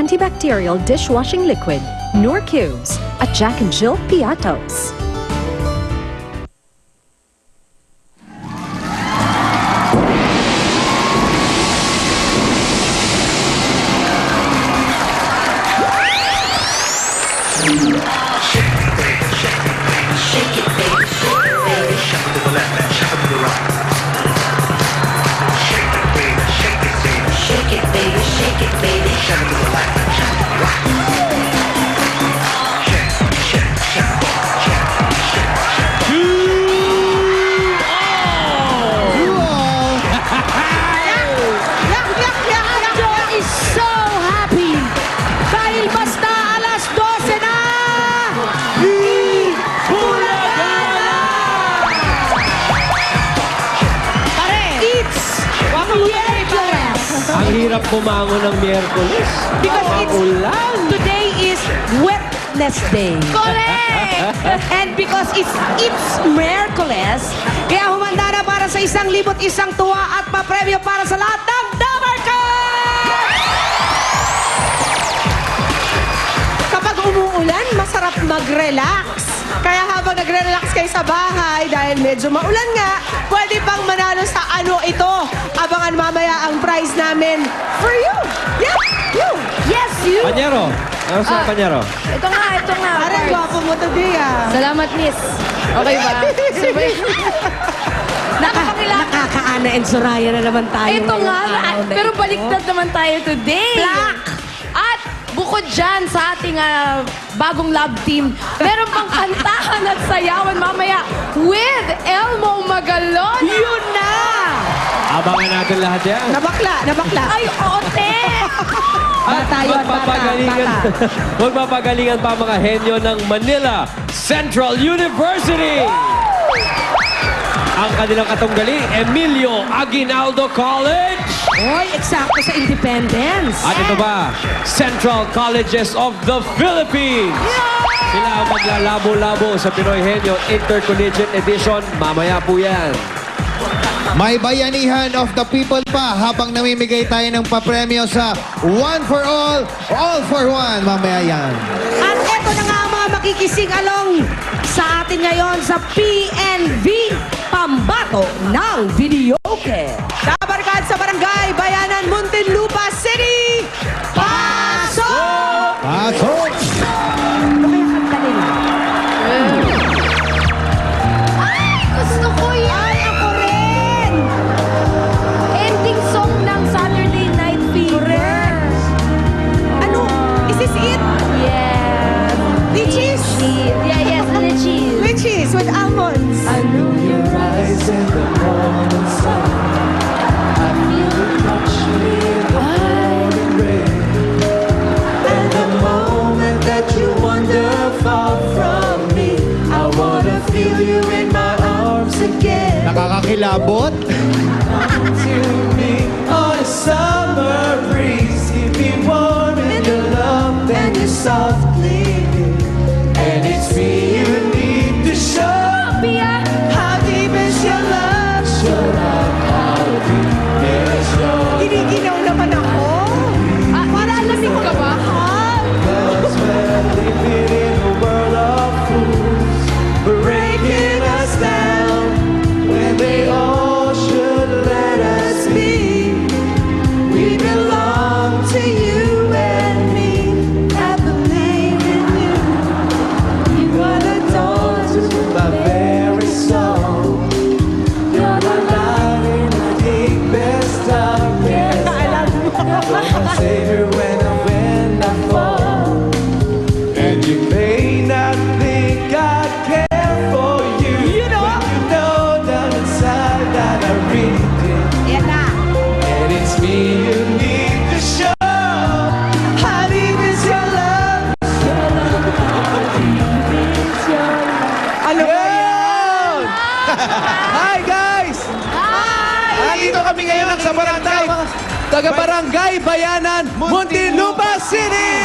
antibacterial dishwashing liquid, Nur Cubes, at Jack and Jill Piatos. Ang hirap bumangon ng Miyerkules. Because today is Wednesday. Correct! And because it's Miyerkules, kaya humanda na para sa 1,001 tuwa at papremyo para sa lahat ng Dabarkad! Kapag umuulan, masarap mag-relax. Kaya habang nagre-relax kayo sa bahay, dahil medyo maulan nga, pwede pang manalo sa ano ito. Abangan mamaya ang prize namin for you. Yeah, you. Yes, you. Panyero. Ano sa Panyero? Ito nga. Parang gwapo mo today, ah. Salamat, miss. Okay ba? Nakaka-Ana and Soraya na naman tayo. Ito ngayong nga, araw na pero ito. baliktad naman tayo today. Black! At bukod dyan sa ating bagong love team, meron pang kantahan at sayawan mamaya with Elmo Magalona. Yun na! Abangan natin lahat yan. Nabakla. Ay, ote! Bata yun, bata. Magpapagalingan pa mga henyo ng Manila Central University. Ang kanilang katunggali, Emilio Aguinaldo College. Oy, eksakto sa Independence. At ito ba, Central Colleges of the Philippines. Sila ang maglalabo-labo sa Pinoy Henyo Intercollegiate Edition. Mamaya po yan. May bayanihan of the people pa habang namimigay tayo ng papremyo sa One for All for One. Mamaya yan. At eto na nga ang mga makikising along sa atin ngayon sa PNV Pambato ng Videoke. Dabarkad sa Barangay Bayanan, Muntinlupa City. Pasok! Pasok! Ano kaya kanta nila? Ay, gusto ko yan! Ay, ako rin! Ending song ng Saturday Night Fever. Ano? Is this it? Yes. Lichis? Yeah, yes, Lichis. Lichis with almonds. I know your eyes in the morning sun. I feel the touch in the morning rain. And the moment that you wander far from me, I wanna feel you in my arms again. Nakakakilabot? To me on a summer breeze, keep me warm in your love and your soft cleaning. And it's me you need to show. How deep is your love? Show love, how deep is your love? Giniginaw naman ako. Para alamig ko ba? Cause we're living in a world of fools, breaking us down when they all should let us be. We belong to you and me. I believe in you. You are the dawn to my very soul. You're the light in the deepest darkness. You're my savior when I fall. And you may not think I care for you. You know? When you know down inside that I really did. Yan na. And it's me you need to show. How deep is your love? Ano ba Yun! Hi guys! Nandito kami ngayon sa barangay. Taga-barangay Bayanan, Muntinlupa City!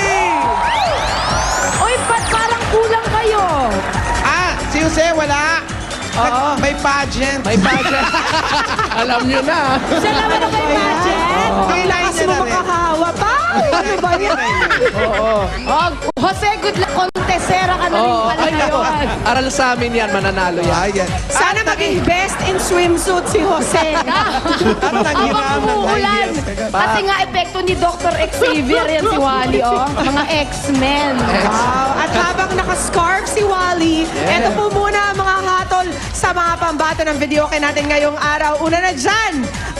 Oy, ba't parang kulang kayo? Si Jose wala. May pageant. May pageant. Alam nyo na. Siya naman ang may budget. Oo. Ang lakas mo makahawa pa. Ano ba yan? Oh, Jose, good luck. Contesera ka na rin Oo, pala ay nako. ngayon. Aral sa amin yan, mananalo yan. Ayan. Sana maging best in swimsuit si Jose. Habang umuulan. Kasi nga epekto ni Dr. Xavier yan si Wally, oh. Mga X-Men. Wow. At habang nakascarf si Wally, ito po muna ang mga hatol sa mga pambato ng videoke natin ngayong araw. Una na dyan,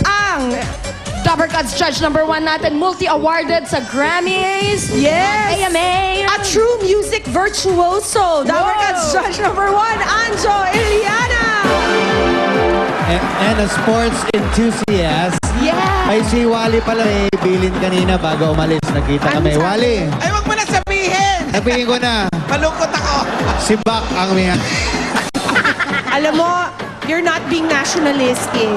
ang Dapper Cats Judge number 1 natin, multi-awarded sa Grammys. Yes! AMA. a true music virtuoso. Dapper Cats Judge number 1, Anjo Iliana. And a sports enthusiast. Yeah. Ay, si Wally pala may bilin kanina bago umalis. Nakita kami. Wally, Ay, wag mo na sabihin! sabihin ko na, Malungkot ako! si Bak ang may... Alam mo, you're not being nationalistic.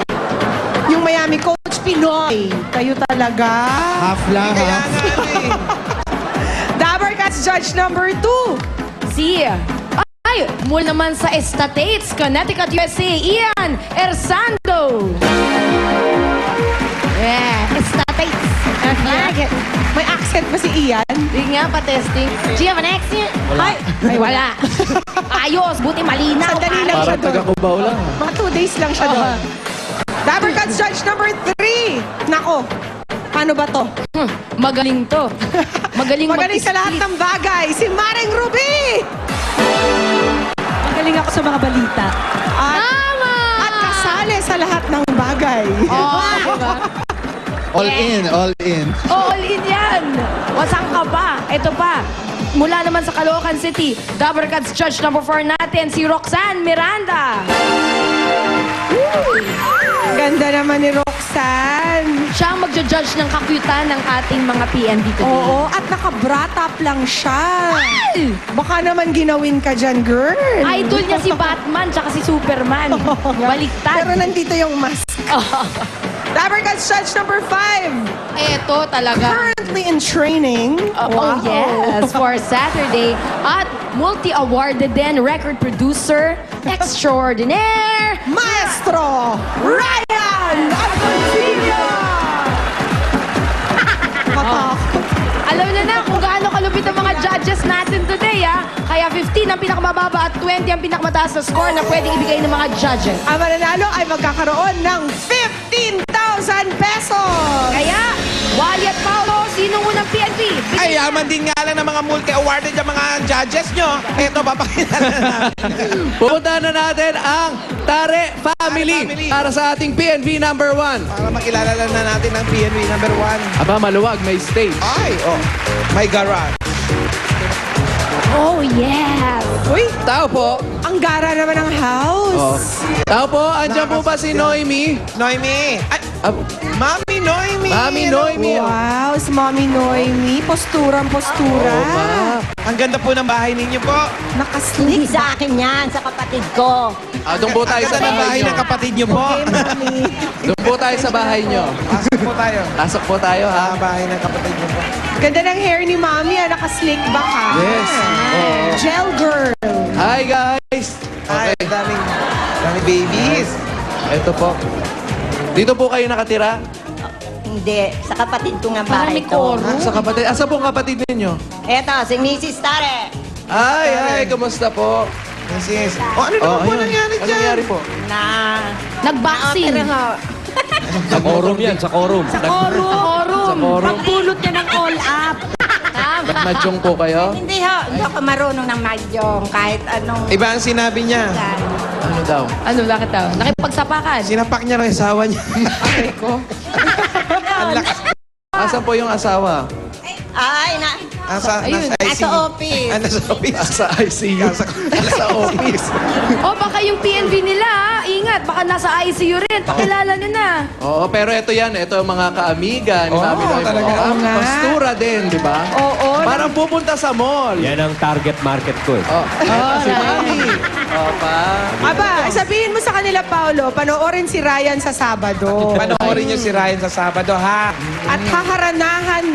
Yung Miami coach, Pinoy. Kayo talaga. Half lang, Kaya half. nga eh. Dapper Cats Judge number 2. Si ay, mula naman sa Estates, Connecticut, USA, Ian Ersando. Yeah, Estates. May accent ba si Ian? Hindi nga pa testing. Do you have an accent? Ay, ay wala. Ayos, buti malinaw. Sandali lang siya Parang taga doon. Cubao lang. Mga 2 days lang siya doon. Dapper Cats Judge number 3. Nako, paano ba to? Magaling to. Magaling Magaling sa lahat ng bagay. Si Maring Ruby. Magaling ako sa mga balita. Tama! At kasali sa lahat ng bagay. Oh, diba? All in, all in. All in yan. Wasang ka ba? Ito pa. Mula naman sa Caloocan City, Dapper Cats Judge number 4 natin, si Roxanne Miranda. Ganda naman ni Roxanne. Siya ang magja-judge ng kakyutan ng ating mga PNB today. Oo, at naka-brat up lang siya. Baka naman ginawin ka dyan, girl. Idol niya si Batman tsaka si Superman. Baliktad. Pero nandito yung mask. Dapper Cats Judge number 5. Eto talaga. Currently in training. Oh yes, for Saturday. At multi-awarded din record producer extraordinaire. Maestro Ryan Alfonsillo! Katak. Alam na kung gaano kalupit ang mga judges natin today, ha? Kaya 15 ang pinakamababa at 20 ang pinakamataas na score na pwedeng ibigay ng mga judges. Ang mananalo ay magkakaroon ng 15,000 pesos! Kaya, Wally at Paolo, sino unang PNP? Ay, yaman din nga lang ng mga multi-awarded yung mga judges nyo. Eto, papakilala natin. Pupuntahan na natin ang Tare Family Family. para sa ating PNV number 1. Para makilala na natin ang PNV number 1. Aba, maluwag, may stage. Ay, oh. My garage. Oh, yes! Uy, Tao po. ang gara naman ng house. Tao po, andyan po ba si Noemi? Noemi. Ay, Ah, Mami Noemi. Mami Hello Noemi. po. Wow, si Mommy Noemi. Posturang postura. Ang ganda po ng bahay ninyo po. Nakasleek. Sa akin yan, sa kapatid ko. Doon po tayo Ang sa ganda ng bahay bahay nyo. ng kapatid nyo po. Okay, Mommy. Doon po tayo sa bahay nyo. Pasok po tayo. Pasok po tayo, ha? Bahay ng kapatid nyo po. Ganda ng hair ni Mommy. Nakaslick back, ha? Yes. Oo. Gel girl. Hi, guys. Ay, Okay. daming babies. Ito po. Dito po kayo nakatira? Hindi, sa kapatid ko nga Parang bahay may to. koro. Sa kapatid. Asa po ang kapatid ninyo? Eto, si Mrs. Tare. Ay, kumusta po? Yes, yes. O, ano naman po ayun. nangyari Ano dyan? nangyari po? Na... Nag-boxing. Na-opera ho. Sa quorum yan, sa quorum. Sa quorum. quorum. Pagpulot niya ng all up. Tama. Nagmadyong po kayo? Hindi ho, hindi ako marunong ng madyong kahit anong... Iba ang sinabi niya. Ano daw? Ano, bakit daw? Nakipagsapakan. Sinapak niya ng asawa niya. Ay ko. Asan po yung asawa? Ay, Nasa nasa office. Nasa office. Sa ICU. Sa office. O baka yung PNV nila, ha? Ingat, baka nasa ICU rin. Pakilala nyo na. Oo, pero ito yan. Ito ang mga kaamiga ni Mami Noy. talaga. Ang Oo nga. pastura din, di ba? Oo, Parang pupunta sa mall. Yan ang target market ko eh. Si Mami. Opa. Aba, sabihin mo sa kanila, Paolo, panoorin si Ryan sa Sabado. Panoorin niyo si Ryan sa Sabado, ha? At haharanahin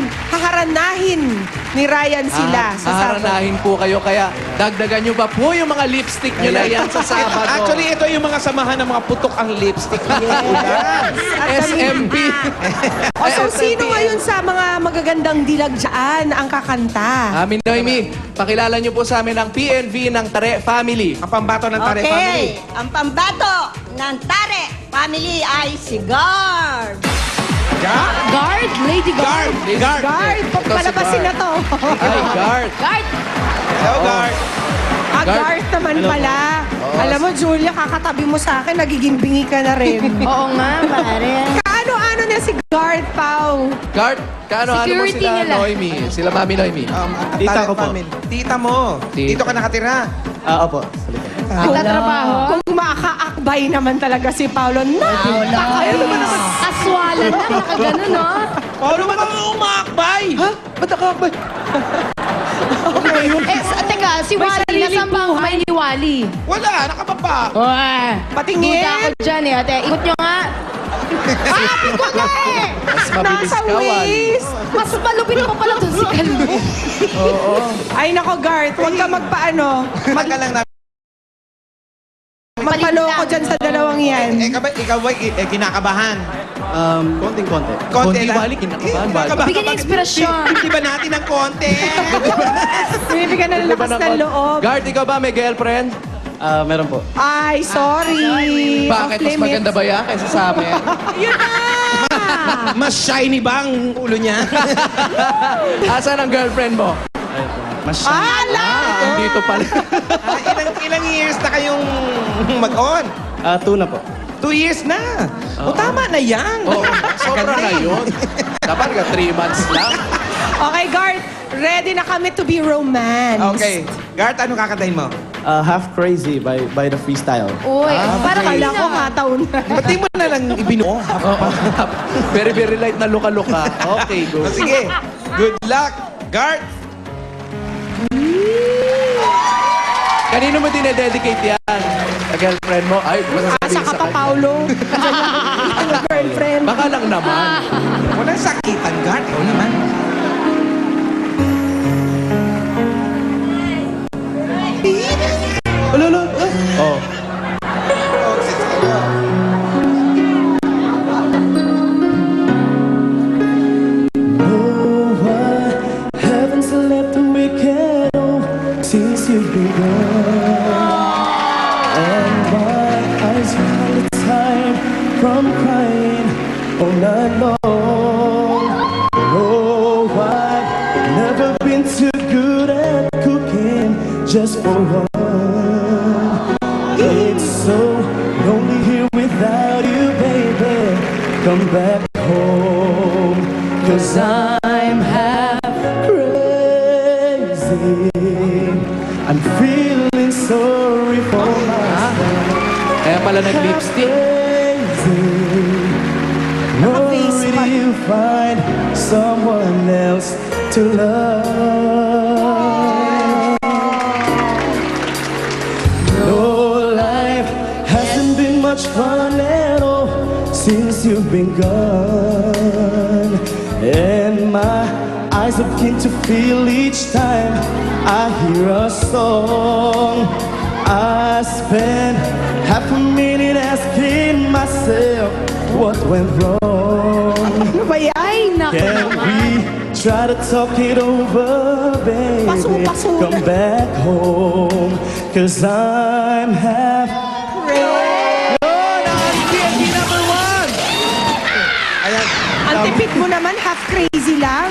ni Ryan sila sa Sabado. Haharanahin po kayo, kaya dagdagan nyo pa po yung mga lipstick nyo na yan sa Sabado. Actually, ito yung mga samahan ng mga putok ang lipstick. SMP. O, so sino ngayon sa mga magagandang dilag dyan ang kakanta? Amin, Noemi, pakilala nyo po sa amin ang PNV ng Tare Family. Ang pambato ng Tare Family. Ang pambato ng Tare Family ay si Guard. Guard, Lady Guard. Guard. Guard, palabasin na to. Ay, guard. Guard. Hello, Guard. Guard naman pala. Alam mo, Julia, kakatabi mo sa akin, nagiging bingi ka na rin. Oo nga, pare. Kaano-ano na si Guard, Pao? Guard, kaano-ano mo Security sila, nila. Noemi? Sila Mami Noemi. Tita ko po. Tita mo. Dito ka nakatira. Opo. Nagtatrabaho. Kung makaakbay naman talaga si Paolo, Aswalan na, nakagano, no? Paano ba kang umakbay? Ha? Ba't nakakabay? Teka, si Wally, sariling nasaan ba ang kamay ni Wally? Wala, nakababa. patingin. Duda ako dyan eh. Ate, ikot nyo nga. Ikot nga eh! Mas mabilis Nasa ka, Wally. waist. Mas malupit pa pala to si Kalbo. Ay, nako, Guard, huwag ka magpaano. Matagal lang na. Magpaloko dyan sa dalawang yan. Ikaw ba kinakabahan? Konting-konti. Konti lang. Wally, kinakabahan, Wally. Bigyan niya inspirasyon. Hindi ba natin ng konti? Bibigyan na ng lakas ng loob. Guard, ikaw ba may girlfriend? Meron po. Ay, sorry. Bakit? Mas Off-limits. maganda ba yan kaysa sa amin? Yun na! Mas shiny ba ang ulo niya? Asan ang girlfriend mo? Ala! Dito pala. Ilang years na kayong mag-on? 2 na po. 2 years na. O tama na yan. Oo, sobra na yun. Dapat ka 3 months lang. Okay, Guard. Ready na kami to be romance. Okay. Gart, ano kakantahin mo? Half Crazy by the Freestyle. Uy, parang Kala ko kanina. kataon na. Ba't di mo na lang ibinuo? Very, very light na luka-luka. Okay, go. O sige. Good luck. Gart. Kanino mo dinededicate yan? Sa girlfriend mo? Ay, Asa masasabihin ka sa pa, kanya. Paulo? Ang girlfriend. Baka lang naman. Walang sakitan, Gart. Ikaw naman. Oh. Haven't slept a weekend since you've been gone, and my eyes all the time from crying all night long. Oh, I've never been too good at cooking just for one. It's so lonely here without you, baby. Come back home, 'cause I'm half crazy. I'm feeling sorry for myself. Kaya pala nag-lipstick. Crazy. Worried you find someone else to love. No, life hasn't been much fun at all since you've been gone. And my eyes begin to feel each time I hear a song. I spend half a minute asking myself what went wrong. Ano ba yan? Ay, naku Can naman. we try to talk it over, baby? Paso. Come back home, 'cause I'm half Yun! Ang PNP number 1! Ayan. Ang tipid mo naman, half crazy lang.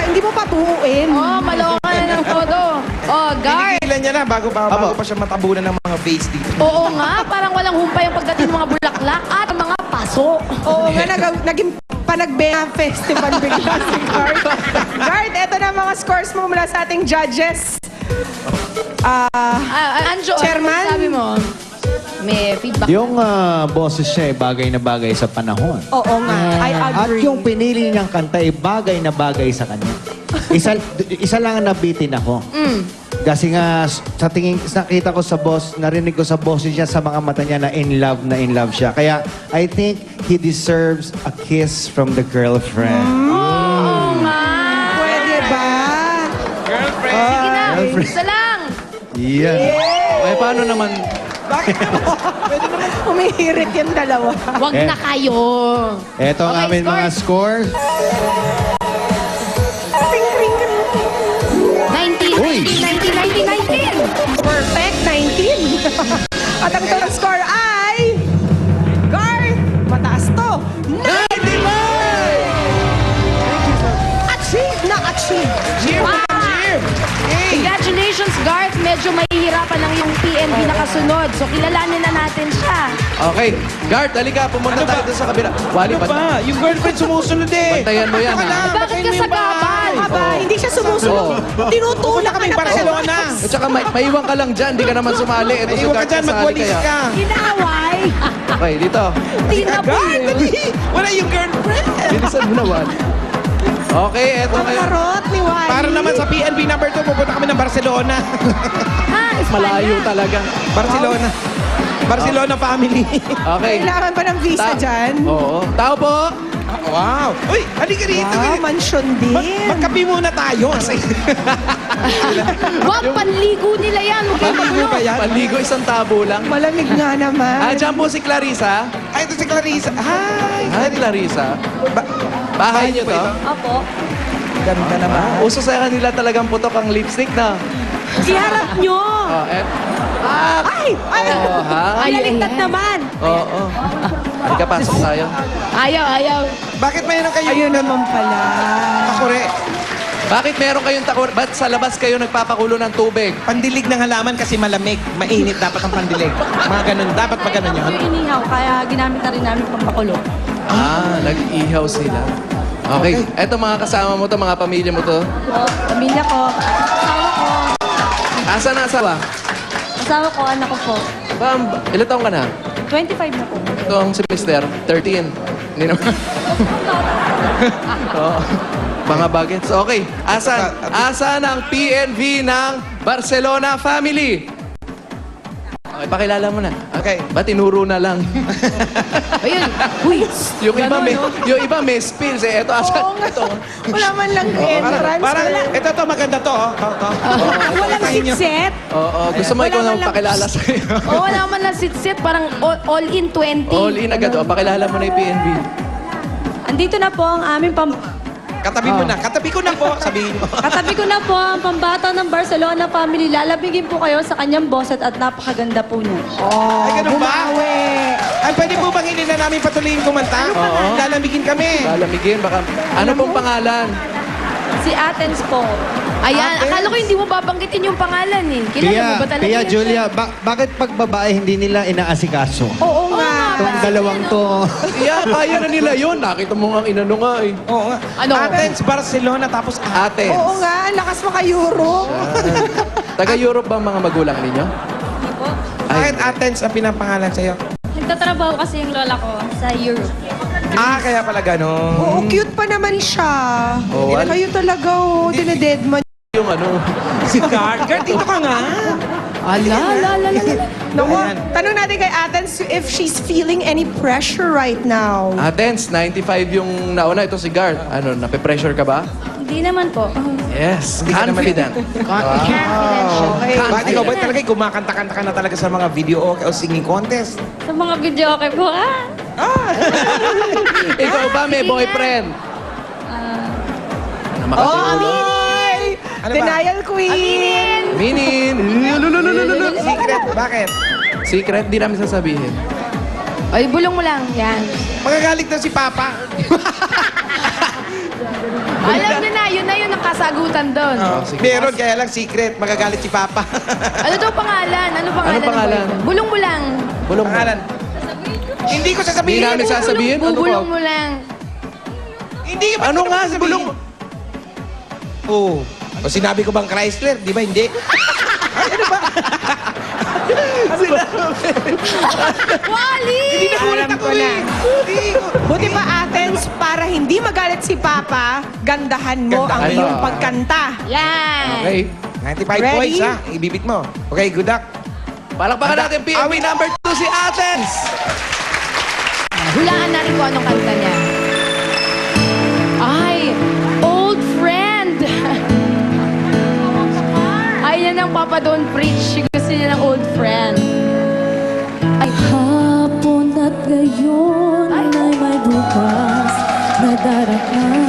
Hindi mo pa buuin. Oh, maloka na ng todo. Oh, guard. Pinigilan niya na bago pa siya matabunan ng mga face dito. Oo nga, parang walang humpay ang pagdating ng mga bulaklak at mga paso. Oo nga, naging panagbenga festival bigla si Guard. Guard, eto na mga scores mo mula sa ating judges. Anjo, Chairman? ano sabi mo? May feedback. Yung boses siya bagay na bagay sa panahon. Oo nga, I At agree. yung pinili niyang kanta ay bagay na bagay sa kanya. Isa lang ang nabitin ako. Kasi nga, sa tingin, nakita ko sa boss, narinig ko sa boss niya, sa mga mata niya na in love siya. Kaya, I think he deserves a kiss from the girlfriend. Pwede ba? Sige na, isa lang. Yeah. Ay, paano naman? Humihirit yung dalawa. Wag na kayo. Ito ang Okay, aming mga scores. 19, Uy! 19. Perfect, 19. At ang total score ay... Garth, mataas to. 95! Achieve na achieve. Wow! Congratulations, Garth. Medyo mahihirapan ang yung PNB na kasunod. So, kilalanin na natin siya. Okay. Guard, halika. Pumunta tayo doon sa kabila. Wali, Ano ba? Yung girlfriend sumusunod eh. Bantayan mo yan, Ano ka ha? lang? Bakit ka sa gabal? Aba, hindi siya sumusunod. Tinutulak Kami ka na Barcelona. At saka maiwan ka lang dyan. Di ka naman sumali. Ito si Naiwan ka Guard dyan, kasali magwalis kaya. ka. Inaaway. Okay, dito. Guard, dali. Wala yung girlfriend. Bilisan mo na, Wally. Okay, eto Ang ngayon. harot ni Wally. Para naman sa PNB number 2, pupunta kami ng Barcelona. Ha, Espanya. Malayo talaga. Barcelona. Barcelona family. Okay. Kailangan pa ng visa dyan. Oo. Tao po. Wow. Uy, halika rito. Wow, mansyon din. Magkape muna tayo. Wag, panligo nila yan. Huwag kayo Panligo magulo. ba yan? Panligo, isang tabo lang. Malamig nga naman. Dyan po si Clarissa. Ay, ito si Clarissa. Hi. Hi, Clarissa. Bahay niyo to? Opo. Ganda naman. Uso sa kanila talagang putok ang lipstick na. Iharap nyo. Oh, Ay! Ay! Oh, ha? Baliktad naman. Oo. Halika, pasok tayo. Ayaw. Bakit mayroon kayo? Ayun naman pala. Takure. Bakit meron kayong takor? Ba't sa labas kayo nagpapakulo ng tubig? Pandilig ng halaman kasi malamig. Mainit dapat ang pandilig. Mga ganun. Dapat pa ganun yun. Inihaw, kaya ginamit na rin namin pampakulo. Nag-ihaw sila. Okay. Eto mga kasama mo to, mga pamilya mo to. Pamilya ko, asawa ko, Asa na asawa? anak ko po. Ilan taong ka na? 25 na po. Ito ang semester, 13. Hindi naman. Oo. Mga bagets. Okay. Asan ang PNV ng Barcelona family? Okay, pakilala mo na. Okay. Ba tinuro na lang? Ayun. Uy. yung iba may spills eh. Ito, asan? Oo nga. Ito. Wala man lang entrance. Parang, Wala. ito to, maganda to. Oh. Walang sit-set. Oo. Gusto mo ikaw Wala na man lang- pakilala sa'yo. Oo, wala man lang sit-sit. Parang all-in 20. All in agad. O, pakilala mo na yung PNV. Andito na po ang aming Katabi mo na. Katabi ko na po. Sabihin mo. katabi ko na po ang pambata ng Barcelona family. Lalabigin po kayo sa kanyang bosset at napakaganda po niya. Ay, ganun ba? Ay, pwede po bang hindi na namin patuloyin kumanta? Oo. Lalamigin kami. Lalamigin. Baka, ano pong pangalan? Si Athens po. Ayan, akala ko hindi mo babanggitin yung pangalan eh. Kilala mo ba talaga Pia yan? Julia, bakit pag babae hindi nila inaasikaso? Oo nga. Itong dalawang to. Kaya na nila yun. Nakita mo nga inano nga eh. Oo nga. Ano? Athens, Barcelona, tapos Athens. Oo nga, ang lakas maka-Euro. Taga-Europe ba ang mga magulang ninyo? Bakit Athens ang pinapangalan sa'yo? Nagtatrabaho kasi yung lola ko sa Europe. Kaya pala gano'n. Oo, cute pa naman siya. Oh, wal- Kayo talaga, dinededman. Yung ano. Si Gart. Gart, dito ka nga. Ala. Naku, tanong natin kay Athens if she's feeling any pressure right now. Athens, 95 yung nauna. Ito si Garth. Ano, nape-pressure ka ba? Hindi naman po. Yes. Hindi ka naman- Confident. Okay. Bakit ikaw ba talaga kumakanta-kanta ka na talaga sa mga video o singing contest? Sa mga video okay po, Ikaw ba may boyfriend? Ano makatulong? Ay! Ano ba? Denial queen! Minin. Secret. Bakit? Secret, di namin sasabihin. Ay, bulong mo lang. Yan. Magagalit na si Papa. Alam niyo na, yun na yun ang kasagutan doon. sige. Meron, kaya lang secret. Magagalit si Papa. Ano daw pangalan? Ano pangalan? Anong pangalan? ng boyfriend? Bulong mo lang. Bulong mo. Pangalan. Hindi ko Hindi sasabihin. namin sasabihin. Ano Bubulong po? mo lang. Hindi ba Ano nga? Bulong mo. Oo. O sinabi ko bang Chrysler? Di ba hindi? Wally! Alam ko na. Buti pa, Athens, para hindi magalit si Papa, gandahan mo ang iyong pagkanta. Yan! Okay. 95 Ready? points, ha? Ibibit mo. Okay, good luck. Palakpakan natin PNV number 2 si Athens. Hulaan natin kung anong kanta niya. Ay, old friend! Ay, yan ang Papa Don't Preach. Gusto niya ng old friend. Ay, Hapon at ngayon ay may bukas na darating.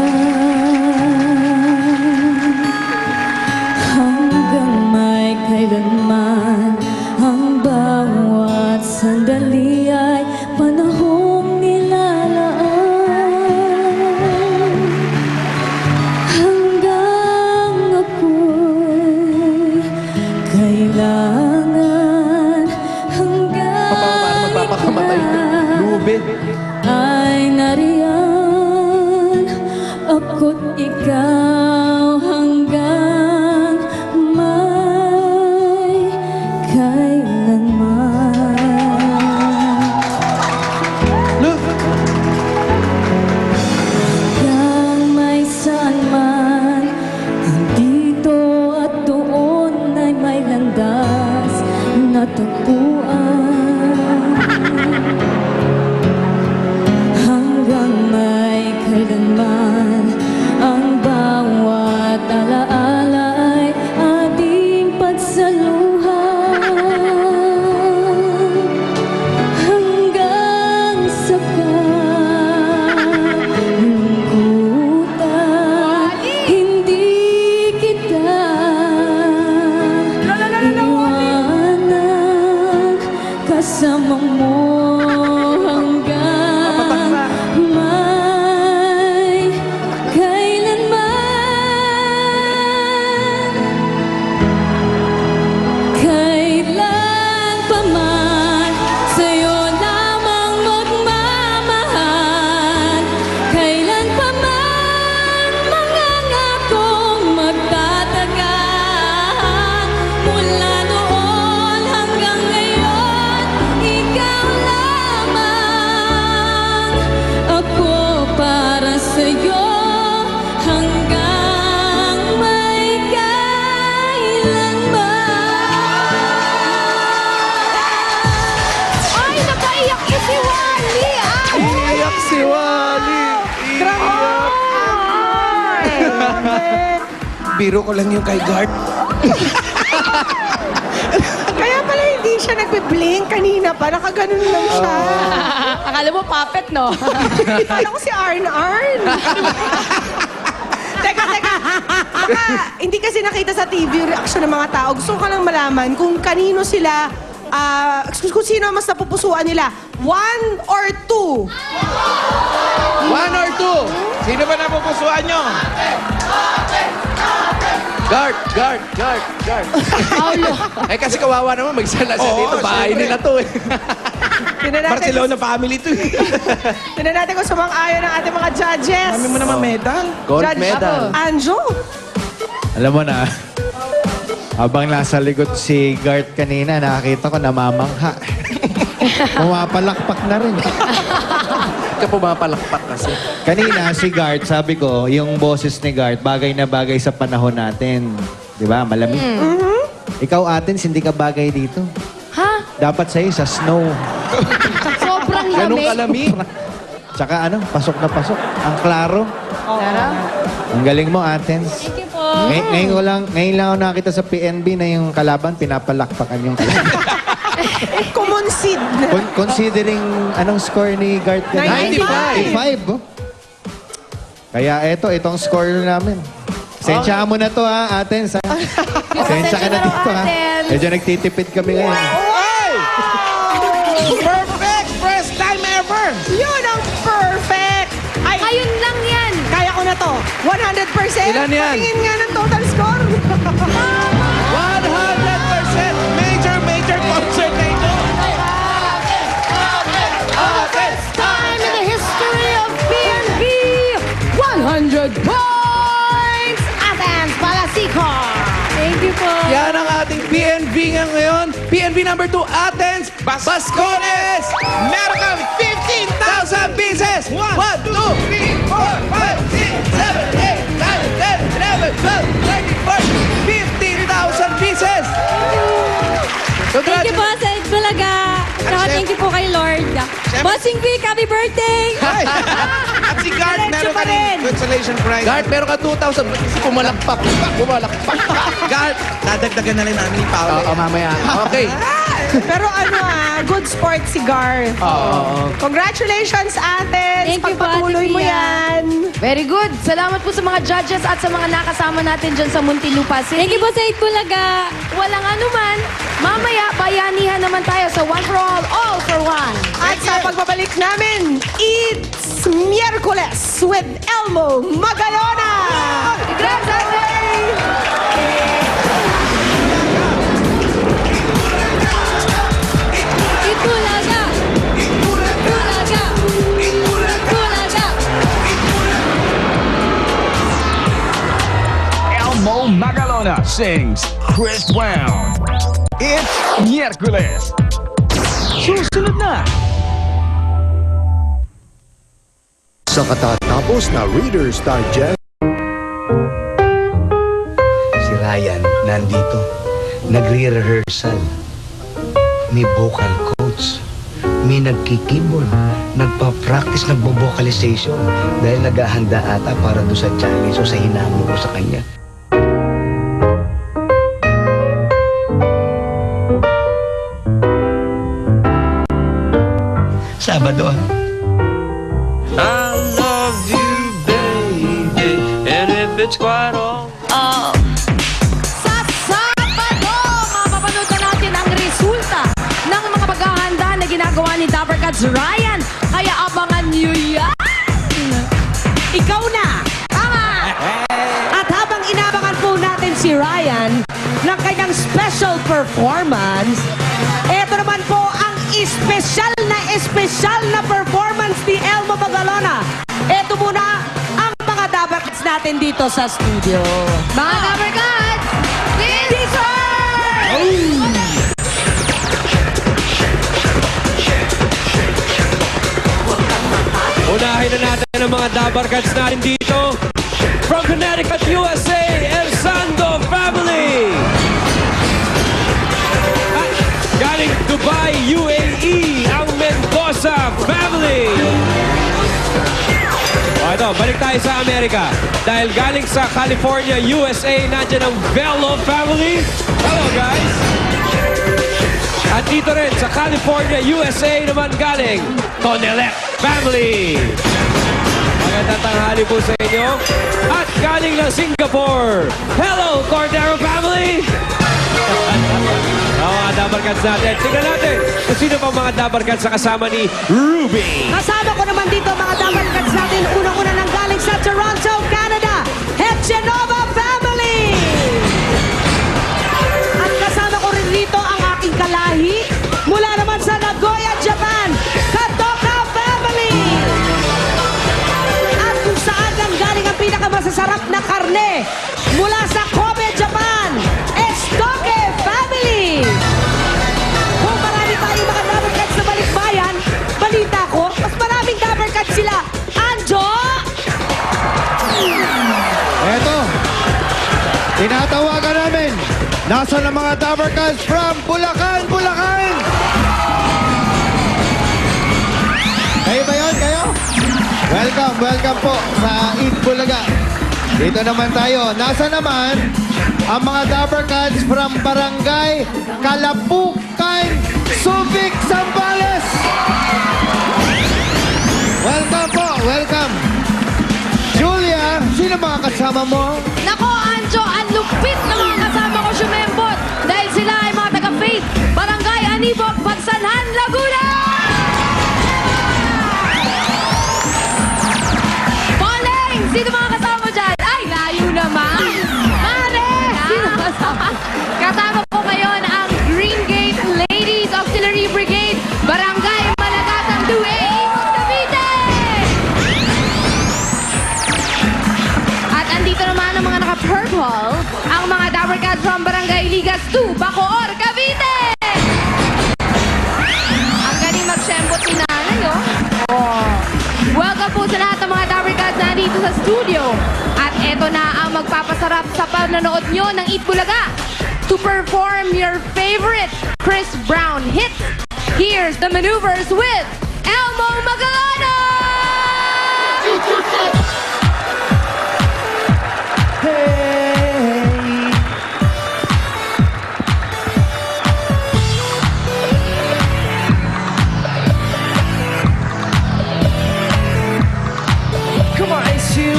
Hanggang may kailanman ang bawat sandali ay panahong nilalaan. Hanggang ako'y kailangan, hanggang Magpapakamatay. Lube. ay nariyan, ako't ikaw hanggang may kailanman. Hanggang may saan man, dito at doon ay may landas na tagpuan. Hanggang may kailanman ang bawat alaala ay ating pagsaluhan. Hanggang sa kalungkutan, hindi kita iwanan. Kasama mo hanggang may kailanman. Kailan pa man sa'yo lamang magmamahal. Kailan pa man mangangakong magtatagal. Mula noon hanggang ngayon, ikaw lamang. Ako para sa'yo hanggang may kailanman. ay, napaiyak ko si Wally! Ay! Iyak si Wally. Biro ko lang yung kay Guard. Kaya pala hindi siya nagbe-blink kanina pa. Nakaganon lang siya. Akala mo puppet, no? Akala ko si Arn. Teka. Baka hindi kasi nakita sa TV yung reaction ng mga tao. Gusto ko lang malaman kung kanino sila, kung sino mas napupusuan nila. 1 or 2? 1 or 2? Sino ba napupusuan nyo? Guard. Eh kasi kawawa naman magsala siya Oo, dito. Bahay syempre. nila to eh. Tingnan natin, Barcelona family to. tingnan natin kung sumang-ayon ng ating mga judges. Kami mo naman medal. Gold Judge medal. Anjo. Alam mo na, habang nasa likod si Gart kanina, nakakita ko namamangha. Pumapalakpak na rin. Ka po mga palakpak kasi. Kanina, si Gart, sabi ko, yung boses ni Gart, bagay na bagay sa panahon natin. Di ba? Malamig. Ikaw, Athens, hindi ka bagay dito. Ha? Dapat sa'yo sa snow. Sobrang Ganong lamig. kalamig. Tsaka ano, pasok na pasok. Ang klaro. Tara. Ang galing mo, Athens. Thank you po. Ngayon lang ako nakita sa PNB na yung kalaban, pinapalakpakan yung kalaban. Kumonsid. Considering anong score ni Gart? 95. 95, oh. Kaya itong score namin. Sensyahan mo na to ha, Athens. Sensya ka na dito ha. Athens. Medyo nagtitipid kami ngayon. Perfect! First time ever! Yun ang perfect. Ay, Ayun lang yan. kaya ko na to. 100%. Ilan yan? Patingin nga ng total score. 100%! Major concert na ito! Time in the history of PNP. 100 points. Athens Palasico. Thank you po. Yan ang ating PNV ngayon. PNV number 2, Athens, Bascones! Meron kang 15,000 pieces! 1, 2, 3, 4, 5, 6, 7, 8, 9, 10, 11, 12, 13, 14, 15,000 pieces! Thank you po sa Bulaga. Saka thank you po kay Lord. Bossing Vic, happy birthday! At si Gart, meron ka rin consolation prize. Gart, meron ka 2,000. Pumalakpak. Gart, Dadagdagan na rin namin yung power. Oo, mamaya. okay. Pero good sport si Gar. Congratulations, Athens. Thank you po, Pagpatuloy Ate mo Pia. yan. Very good. Salamat po sa mga judges at sa mga nakasama natin dyan sa Muntinlupa City. Thank you po sa Bulaga. Walang anuman. Mamaya, bayanihan naman tayo sa One for All for One. At sa pagbabalik namin, it's Miyerkules with Elmo Magalona. Gracias! Bulaga. Bulaga. Bulaga. Elmo Magalona sings Chris Brown. It's Miyerkules. Susunod na. Sa katatapos na Reader's Digest. Si Ryan, nandito. Nagre-rehearsal. May vocal coach. May nagkikeyboard. Nagpa-practice, nagbo-vocalization. Dahil naghahanda ata para doon sa challenge o sa hinamon ko sa kanya. Sabado, ah. I love you, baby, and if it's quite all. Sa Sabado, mapapanood na natin ang resulta ng mga paghahanda na ginagawa ni Dapper Cats Ryan. Kaya abangan niyo yan! Ikaw na! Tama! At habang inabangan po natin si Ryan ng kanyang special performance, eto naman po ang espesyal na performance ni Elmo Magalona. Eto muna ang mga Dapper Cats natin dito sa studio. Mga Dapper Cats, Unahin na natin ang mga Dapper Cats natin dito. From Connecticut, USA, El Sando family. At galing Dubai, UAE, ang Mendoza family. Ito, balik tayo sa Amerika. Dahil galing sa California, USA, nandiyan ang Velo family. Hello, guys. At dito rin sa California, USA naman galing Tonelet family. Magandang tanghali po sa inyo. At galing ng Singapore, hello Cordero family! Mga Dapper Cats natin. Tingnan natin kung sino pa mga Dapper Cats sa kasama ni Ruby. Kasama ko naman dito mga Dapper Cats natin. Unang-una nang galing sa Toronto, Canada, Hechenova family! At kasama ko rin dito ang aking kalahi mula naman sa Nagoya, Japan, Katoka family! At kung saan nang galing ang pinakamasasarap na karne mula sa Kobe, Japan, Estoque family! Kung marami tayong mga Dapper Cats na balikbayan, balita ko, mas maraming Dapper Cats sila. Anjo! Eto, tinatawagan namin. Nasaan ang mga Dapper Cats from Bulacan, Bulacan? Kayo ba yun? Kayo? Welcome po sa Eat Bulaga. Dito naman tayo. Nasaan naman ang mga Dapper Cats from Barangay Kalapukan, Subic, Zambales? Welcome po, welcome. Julia, sino mga kasama mo? Nako, Anjo, ang lupit na mga kasama ko sumembot dahil sila ay mga taga-faith, Barangay Anibok, Pagsanhan, Laguna! Poleng! Sino mga kasama mo dyan? Ay, layo naman! Mare! Sino kasama? Kasama ko ngayon ang Green Gate Ladies Auxiliary Brigade, Barangay Malagasang 2A, Cavite! At andito naman ang mga 2, Bacoor, Cavite! Ang galing mag-shembot ni nanay, oh. Welcome po sa lahat ng mga Dabber Cats na dito sa studio. At eto na ang magpapasarap sa panonood nyo ng Eat Bulaga. To perform your favorite Chris Brown hits, here's the maneuvers with Elmo Magalona! Come on, it's you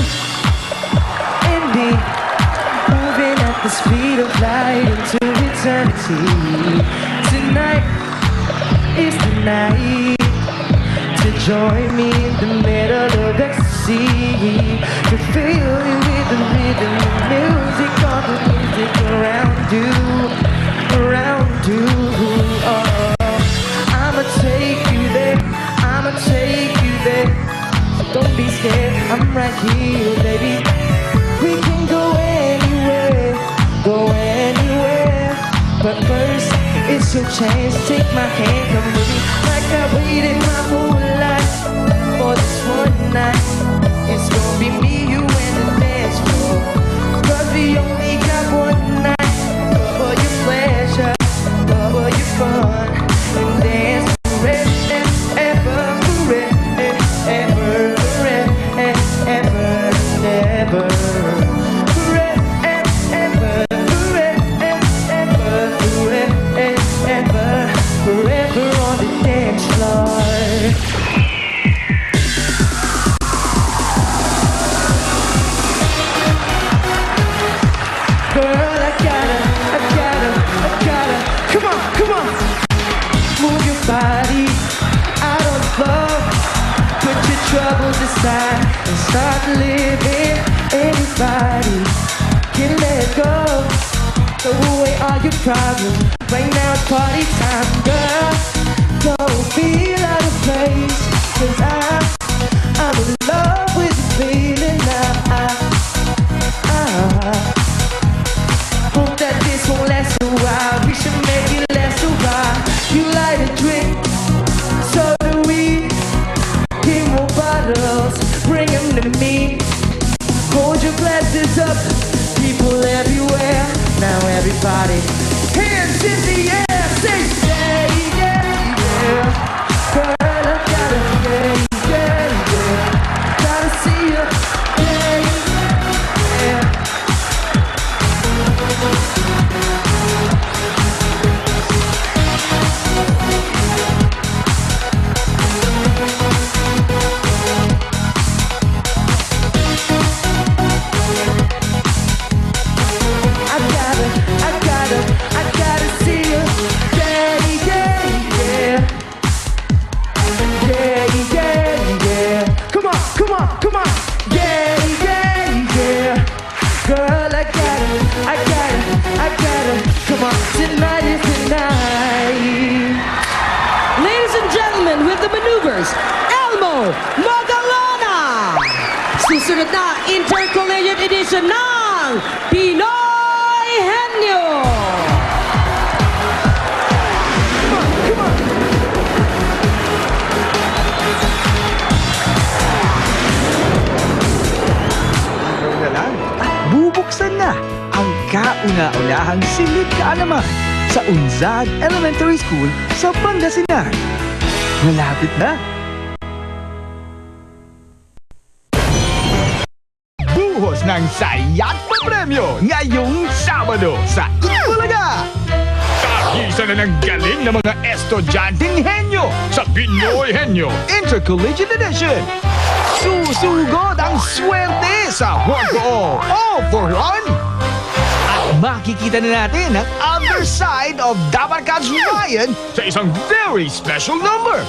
and me, moving at the speed of light into eternity. Tonight is the night to join me in the middle of ecstasy, to feel it with the rhythm, the music, all the music around you, around you. Oh, I'ma take you there, I'ma take you there. Don't be scared, I'm right here, baby. We can go anywhere, go anywhere. But first, it's your chance. Take my hand, come with me. Like I waited my whole life for this one night. It's gonna be me, you, and the dance floor. 'Cause we only got one night. Cover your pleasure, cover your fun, and dance forever, ever, forever, ever. Forever on the dance floor. Girl, I gotta, come on. Move your body out on the floor. Put your troubles aside and start living. Anybody can let go. Throw away all your problems. Right now it's party time, girl. Don't feel out of place, 'cause I'm in love with the feeling now. Hope that this won't last a while. We should make it last a while. You light a drink, so do we. Get more bottles, bring them to me. Hold your glasses up, people everywhere. Now everybody, hands in the air, say yeah, yeah, yeah. Girl, I gotta, yeah, yeah, yeah. Gotta see you, yeah, yeah. I gotta see you, yeah, yeah, yeah. Yeah, yeah, yeah. Come on, yeah, yeah, yeah. Girl, I gotta, come on, tonight is the night. Ladies and gentlemen, with the maneuvers, Elmo Magalona! Susunod na intercollegiate edition ng Pinoy Henyo! Bubuksan na ang kauna-unahang silid kaalaman sa Unzad Elementary School sa Pangasinan. Malapit na! Buhos ng saya't papremyo ngayong Sabado sa Itbulaga! Tagisa na ng galing ng mga estudyanteng henyo sa Pinoy Henyo Intercollegiate Edition! Susugod ang swerte sa One for All for One! At makikita na natin ang other side of Dabber Cats Ryan sa isang very special number!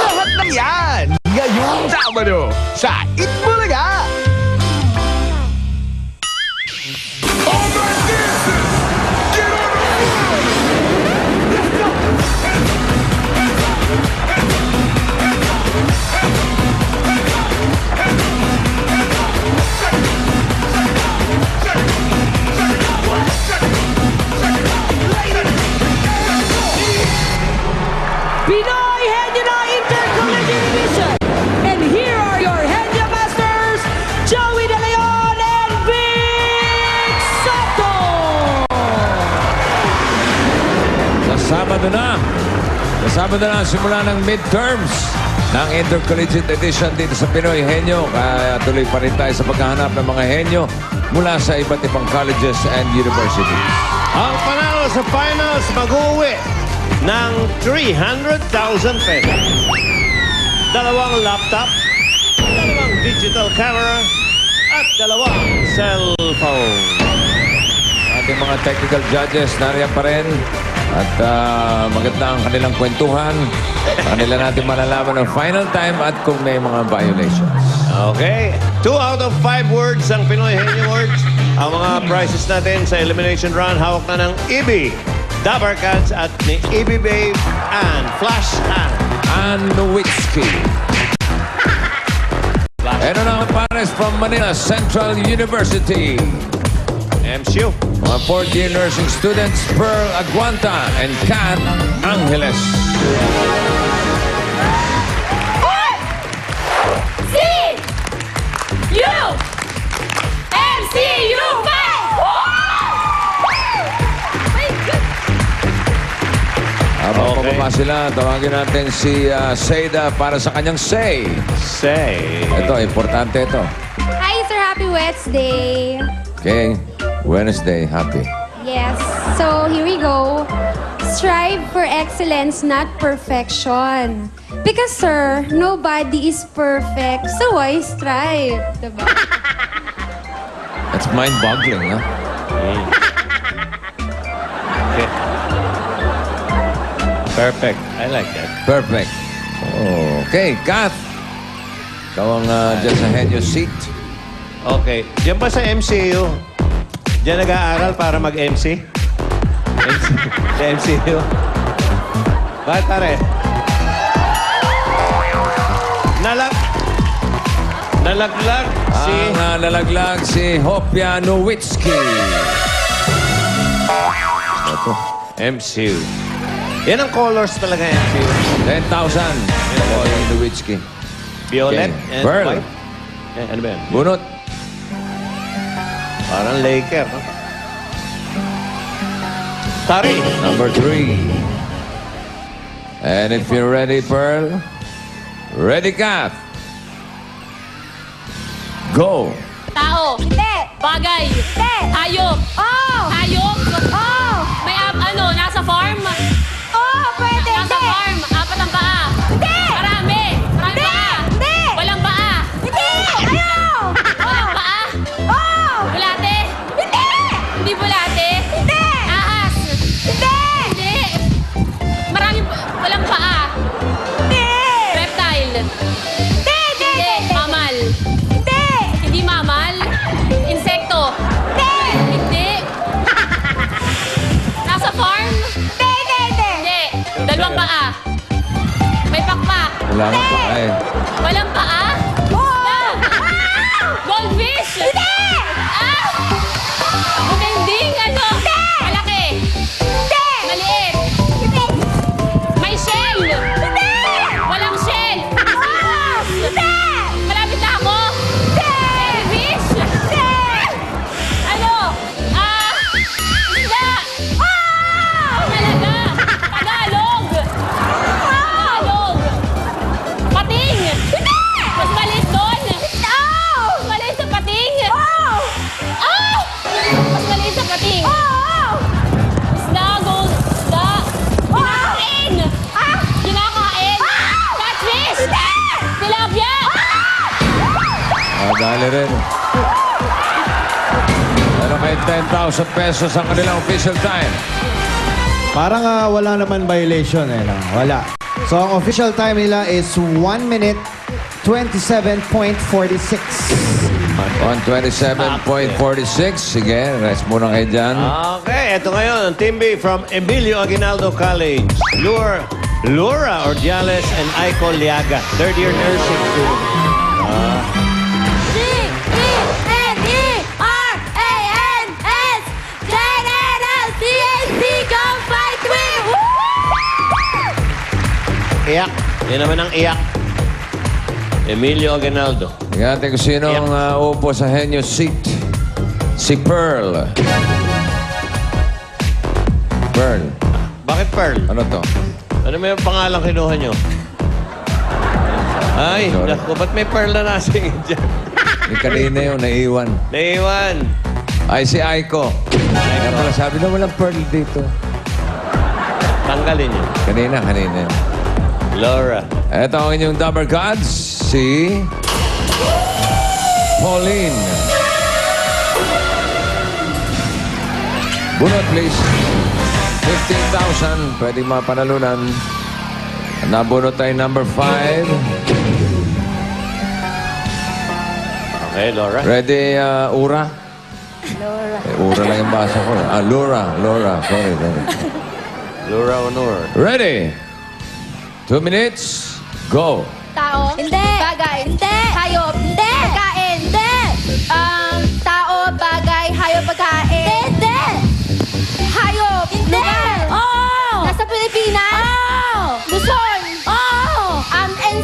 Lahat ng yan ngayong Sabado sa Itbulaga! Sabado na. Sa Sabado na, simula ng midterms ng Intercollegiate Edition dito sa Pinoy Henyo. Kaya tuloy pa rin tayo sa paghahanap ng mga henyo mula sa iba't ibang colleges and universities. Ang panalo sa finals mag-uwi ng 300,000 pesos. 2 laptop, 2 digital camera, at 2 cellphone. Ating mga technical judges nariyan pa rin. At maganda ang kanilang kwentuhan. Kanila natin malalaman ang final time at kung may mga violations. Okay. 2 out of 5 words ang Pinoy Henyo Words. Ang mga prizes natin sa elimination round, hawak na ng EB, Dapper Cats at ni EB Babe and Flash Tank. And Nowitzki. Ito na ang pares from Manila Central University. MCU. Mga 4th year nursing students, Pearl Aguanta and Kat Angeles. Habang pababa sila, tawagin natin si Seda para sa kanyang say. Say. Ito, importante ito. Hi, sir. Happy Wednesday. Okay, Wednesday, happy. Yes. So, here we go. Strive for excellence, not perfection. Because, sir, nobody is perfect. So, why strive? Diba? That's mind-boggling, ha? Okay. Perfect. I like that. Perfect. Okay, Kat. Ikaw ang dyan sa Henyo seat. Okay. Diyan ba sa MCU? Diyan nag-aaral para mag-MC? Sa MCU? Bakit pare? Nalaglag si... Ang nalaglag si Hopia Nowitzki. Ito. MCU. Yan ang colors talaga MCU. 10,000. Hopia Nowitzki. Violet Okay. and Pearl. white. Eh, ano ba yan? Bunot. Parang Laker. No? Tari. Number 3. And if you're ready, Pearl, ready, Kat. Go. Tao. Hindi. Bagay. Hindi. Hayop. Oh! Hayop. Oh! May nasa farm. Oh, pwede. Nasa Hindi. farm. 4 ang paa. Hindi. Marami. Marami Hindi. paa. Hindi. Walang paa. Hindi. Ayaw. Walang paa. Oh! Bulate. Hindi. Hindi bulate. Hindi. Ahas. Hindi. Hindi. Walang paa. Hindi. Reptile. Hindi. Hindi. Mamal. Hindi. Hindi mamal. Insekto. Hindi. Hindi. Nasa farm. Hindi. Hindi. 2 paa. May pakpak. Wala nga pa eh. Walang paa? Oh! Goldfish! Hindi. Ah! Butending, ano? Hindi. Malaki. Hindi. Maliit. Hindi. May shell. Hindi. Walang shell. Oh! Hindi. Malapit na ako. Fish. Ano? Isda. Talaga. Tagalog. Tagalog. Pating. Hindi. Mas maliit doon. Oh! Mas maliit sa pating. Oh! Ah! Mas maliit sa pating. Oh! Isda, gold. Isda. Kinakain. Ah! Kinakain. Catfish. Tilapia. Dali rin. Meron kayo 10,000 pesos ang kanilang official time. Parang wala naman violation eh. No? Wala. So, ang official time nila is 1 minute 27.46. 127.46. Sige, rest muna kayo dyan. Okay, ito ngayon ang Team B from Emilio Aguinaldo College. Laura Ordiales and Aiko Liaga. 3rd year nursing student. G-E-N-E-R-A-N-S General CAC Come Fight With! Iyak. Yan naman ang iyak. Emilio Aguinaldo. Tingnan natin kung sino ang upo sa Henyo seat. Si Pearl. Pearl. Bakit Pearl? Ano to? Ano may pangalan kinuha nyo? Ay, Sorry. naku, ba't may Pearl na nasingit dyan? Yung kanina yun, naiwan. Naiwan. Ay, si Aiko. Kaya pala sabi na walang pearl dito. Tanggalin nyo. Kanina. Laura. Ito ang inyong Dabber Gods, si Pauline. Bunot, please. 15,000. Pwedeng mapanalunan. Nabunot tayo number 5. Okay, Laura. Ready, Ura? Laura. Ura lang yung basa ko. Laura. Sorry. Laura Honor. Ready? 2 minutes. Go. Tao? Hindi. Bagay? Hindi. Hayop? Hindi. Pagkain? Hindi. Tao, bagay, hayop, pagkain? Hindi. Hayop? Hindi. Lugar? Oo. Nasa Pilipinas? Oo. Luzon? Oo.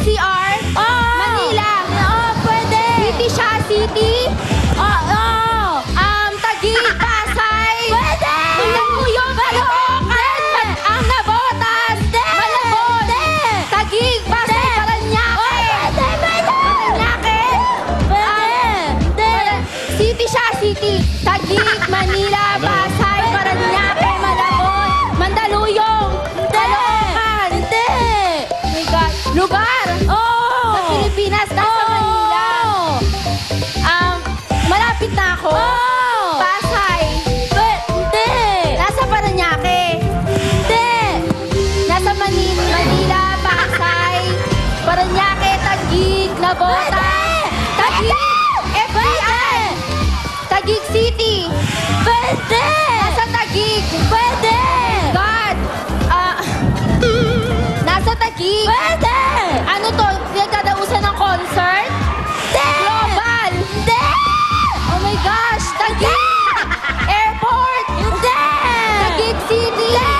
NCR? Oo. Manila? Oo, pwede. City siya? City? Oo. Taguig? Pasay? Pwede. Mandaluyong? Caloocan? Ang Nabotas? Malabon? Taguig? Pasay? Paranaque? Paranaque? City siya? City? Taguig? Manila? Pasay? Paranaque? Malabon? Mandaluyong? Caloocan? Hindi. Oh my God. Lugar? Oo. Sa Pilipinas? Nasa Manila? Malapit na ako? Pasay? Hindi. Nasa Paranaque? Hindi. Nasa Manila, Pasay, Paranaque, Taguig, Nabotas. Taguig! FBI! Taguig City. Pwede! Nasa Taguig. Pwede! God! Nasa Taguig. Pwede! Ano to? Nagdadausan ng concert? Hindi! Global? Hindi! Oh my gosh! Taguig! Airport? Hindi! Taguig City? Hindi!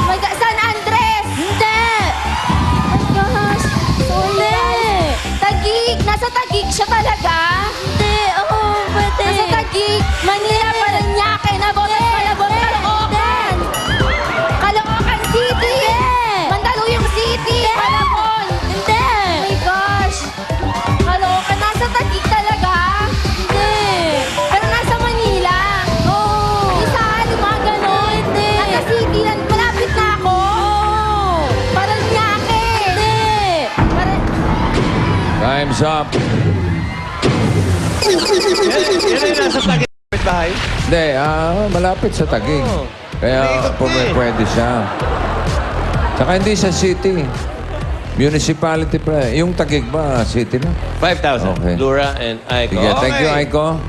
Oh my God! San Andres? Hindi! Oh my gosh! Hindi! Taguig! Nasa Taguig siya talaga? Hindi! Oo, pwede! Nasa Taguig! Manila, Paranaque, Nabotas, Malabon, Caloocan! Caloocan City! Mandaluyong City! Malabon! Hindi! Oh my gosh! Caloocan, nasa Taguig talaga? Hindi! Pero nasa Manila? Oo! Saan? Yung mga ganon? Hindi! Nasa City lang, malapit na ako? Oo! Paranaque! Hindi! Time's up. Yan ay nasa Taguig. Bahay. Hindi, malapit sa Taguig. Kaya pwede siya. Saka hindi sa city. Municipality pa. Yung Taguig ba, city na? 5,000. Okay. Laura and Aiko. Sige, thank you, Aiko.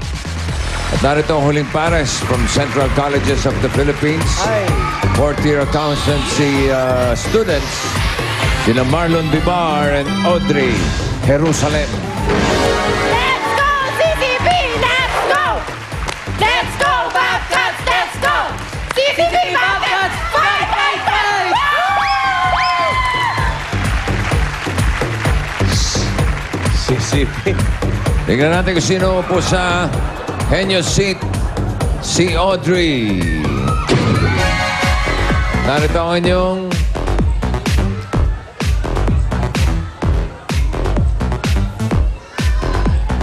At narito ang huling pares from Central Colleges of the Philippines. Fourth-year accountancy students. Sina Marlon Bibar and Audrey Jerusalem. Let's go, CCP! Let's go! Let's go, Bobcats! Let's go! CCP, Bobcats! Fight, fight, fight! CCP. Tingnan natin kung sino po sa Henyo Seat. Si Audrey. Narito ang inyong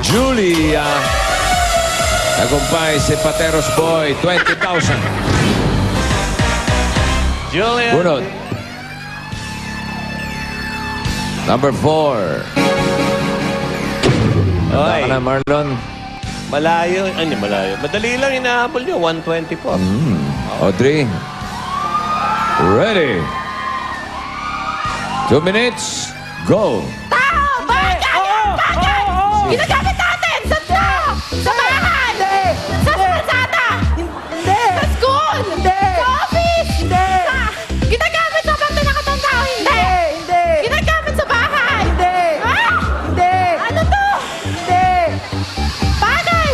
Julia. Tagumpay si Pateros Boy, 20,000. Julian. Bunot. Number 4. Handa ka na, Marlon. Malayo. Ano malayo? Madali lang inahabol niyo. 120 po. Audrey. Ready. 2 minutes. Go. Tao! Bagay! Bagay! Ginagamit natin! Sa Sa bahay! Sa kalsada! Sa school! Sa office! Ginagamit sa pang pinakatang tao! Hindi! Ginagamit sa bahay! Ano to? Bagay!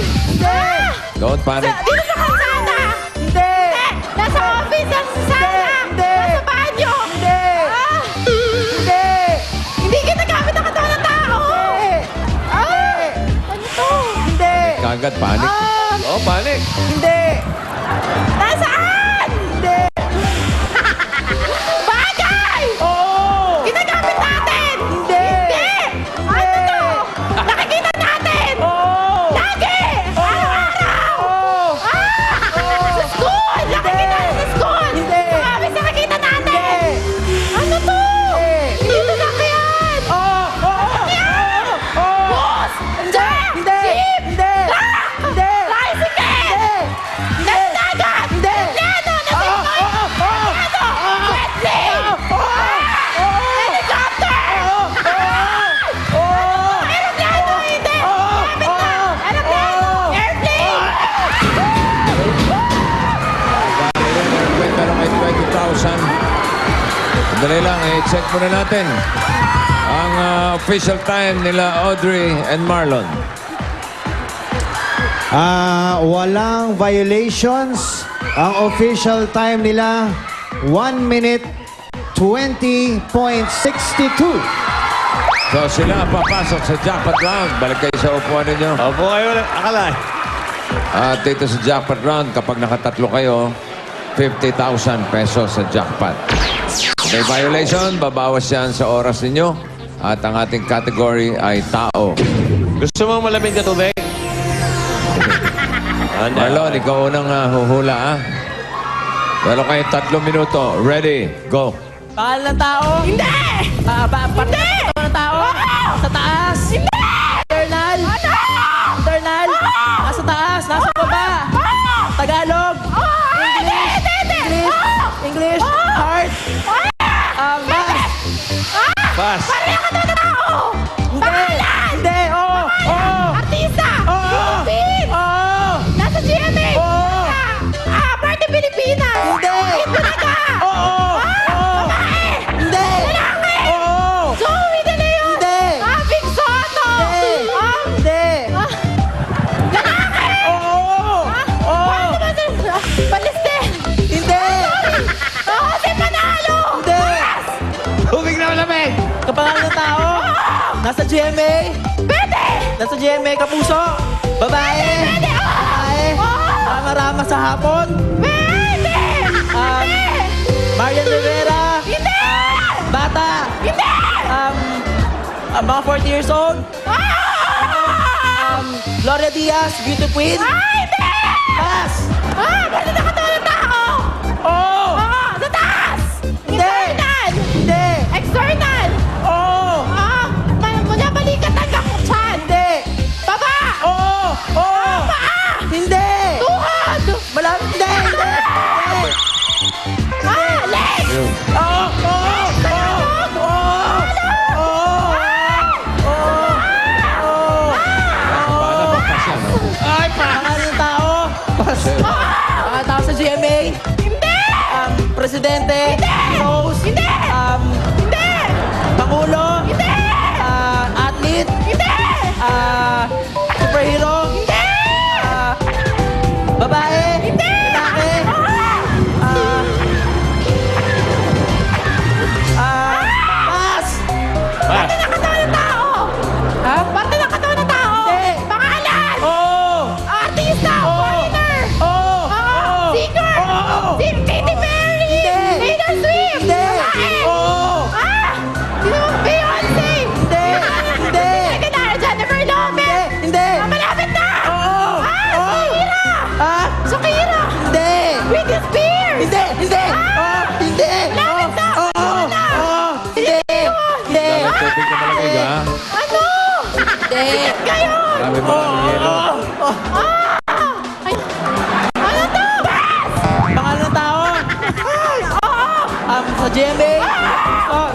Don't panic. Dito sa kalsada! Nasa office! Nasa sala! Nasa banyo! Hindi ginagamit ang katawan ng tao! Ano to? Kagad panic. Oh, panic. Nasaan? Sandali lang, i-check muna natin ang official time nila Audrey and Marlon. Walang violations. Ang official time nila, 1 minute 20.62. So sila papasok sa jackpot round. Balik kayo sa upuan ninyo. Opo kayo, akalay. At dito sa jackpot round, kapag nakatatlo kayo, 50,000 pesos sa jackpot. May violation, babawas yan sa oras ninyo. At ang ating category ay tao. Gusto mo malamig na tubig? Marlon, ikaw unang huhula, ha? Meron kayong 3 minuto. Ready, go. Pangalan ng tao? Hindi! Hindi! Ng tao? Sa taas? Hindi! Internal? Internal? Nasa taas? Nasa baba? Tagalog? English? Heart? Math? Pass. Pareho ka na tao! Hindi! Hindi! Oo! Oo! Artista! Oo! Pin! Oo! Nasa GMA! Oo! Party Pilipinas! Hindi! Itbulaga! Oo! Babae! Hindi! Lalaki! Oo! Joey De Leon! Hindi! Big Soto! Hindi! Lalaki! Oo! Oo! Paliste! Hindi! Si Panalo! Hindi! Tubig na malamig! Kapangalan ng tao? Nasa GMA? Pwede! Nasa GMA, kapuso? Babae? Pwede! Babae? Rama-rama sa hapon? Pwede! Marian Rivera? Hindi! Bata? Hindi! Mga 40 years old? Gloria Diaz, Beauty Queen? Hindi! Pass! Pwede na katulad ng tao! Oo! Sa taas! Internal! Hindi! External! Oo! Mula balikat hanggang tiyan! Hindi! Baba! Oo! Oo! Paa! Hindi! Tuhod! Malapit! Hindi! Hindi! Legs! Oo! Oo! Oo! Ay, pa! Pangalan ng tao? Pangalan ng tao sa GMA? Hindi! Presidente? Hindi! Host? Hindi! Hindi! Pangulo? Hindi! Athlete? Hindi! Superhero? Hindi! Babae? Hindi! Lalaki? Pass! Parte ng katawan ng tao! Parte ng katawan ng tao! Hindi! Pangalan! Oo! Artista! Foreigner! Oo! Singer! Katy Perry! Taylor Swift! Babae! Sino? Beyonce! Hindi! Hindi! Jennifer Lopez! Hindi! Malapit na! Shakira! Hindi! Britney Spears! Hindi! Hindi! Hindi! Malapit na! Hindi! Hindi! Dalang tubig na malamig, ha? Ano? Hindi! Kayo! Marami yelo. Ano to? Pangalan ng tao? Sa GMA?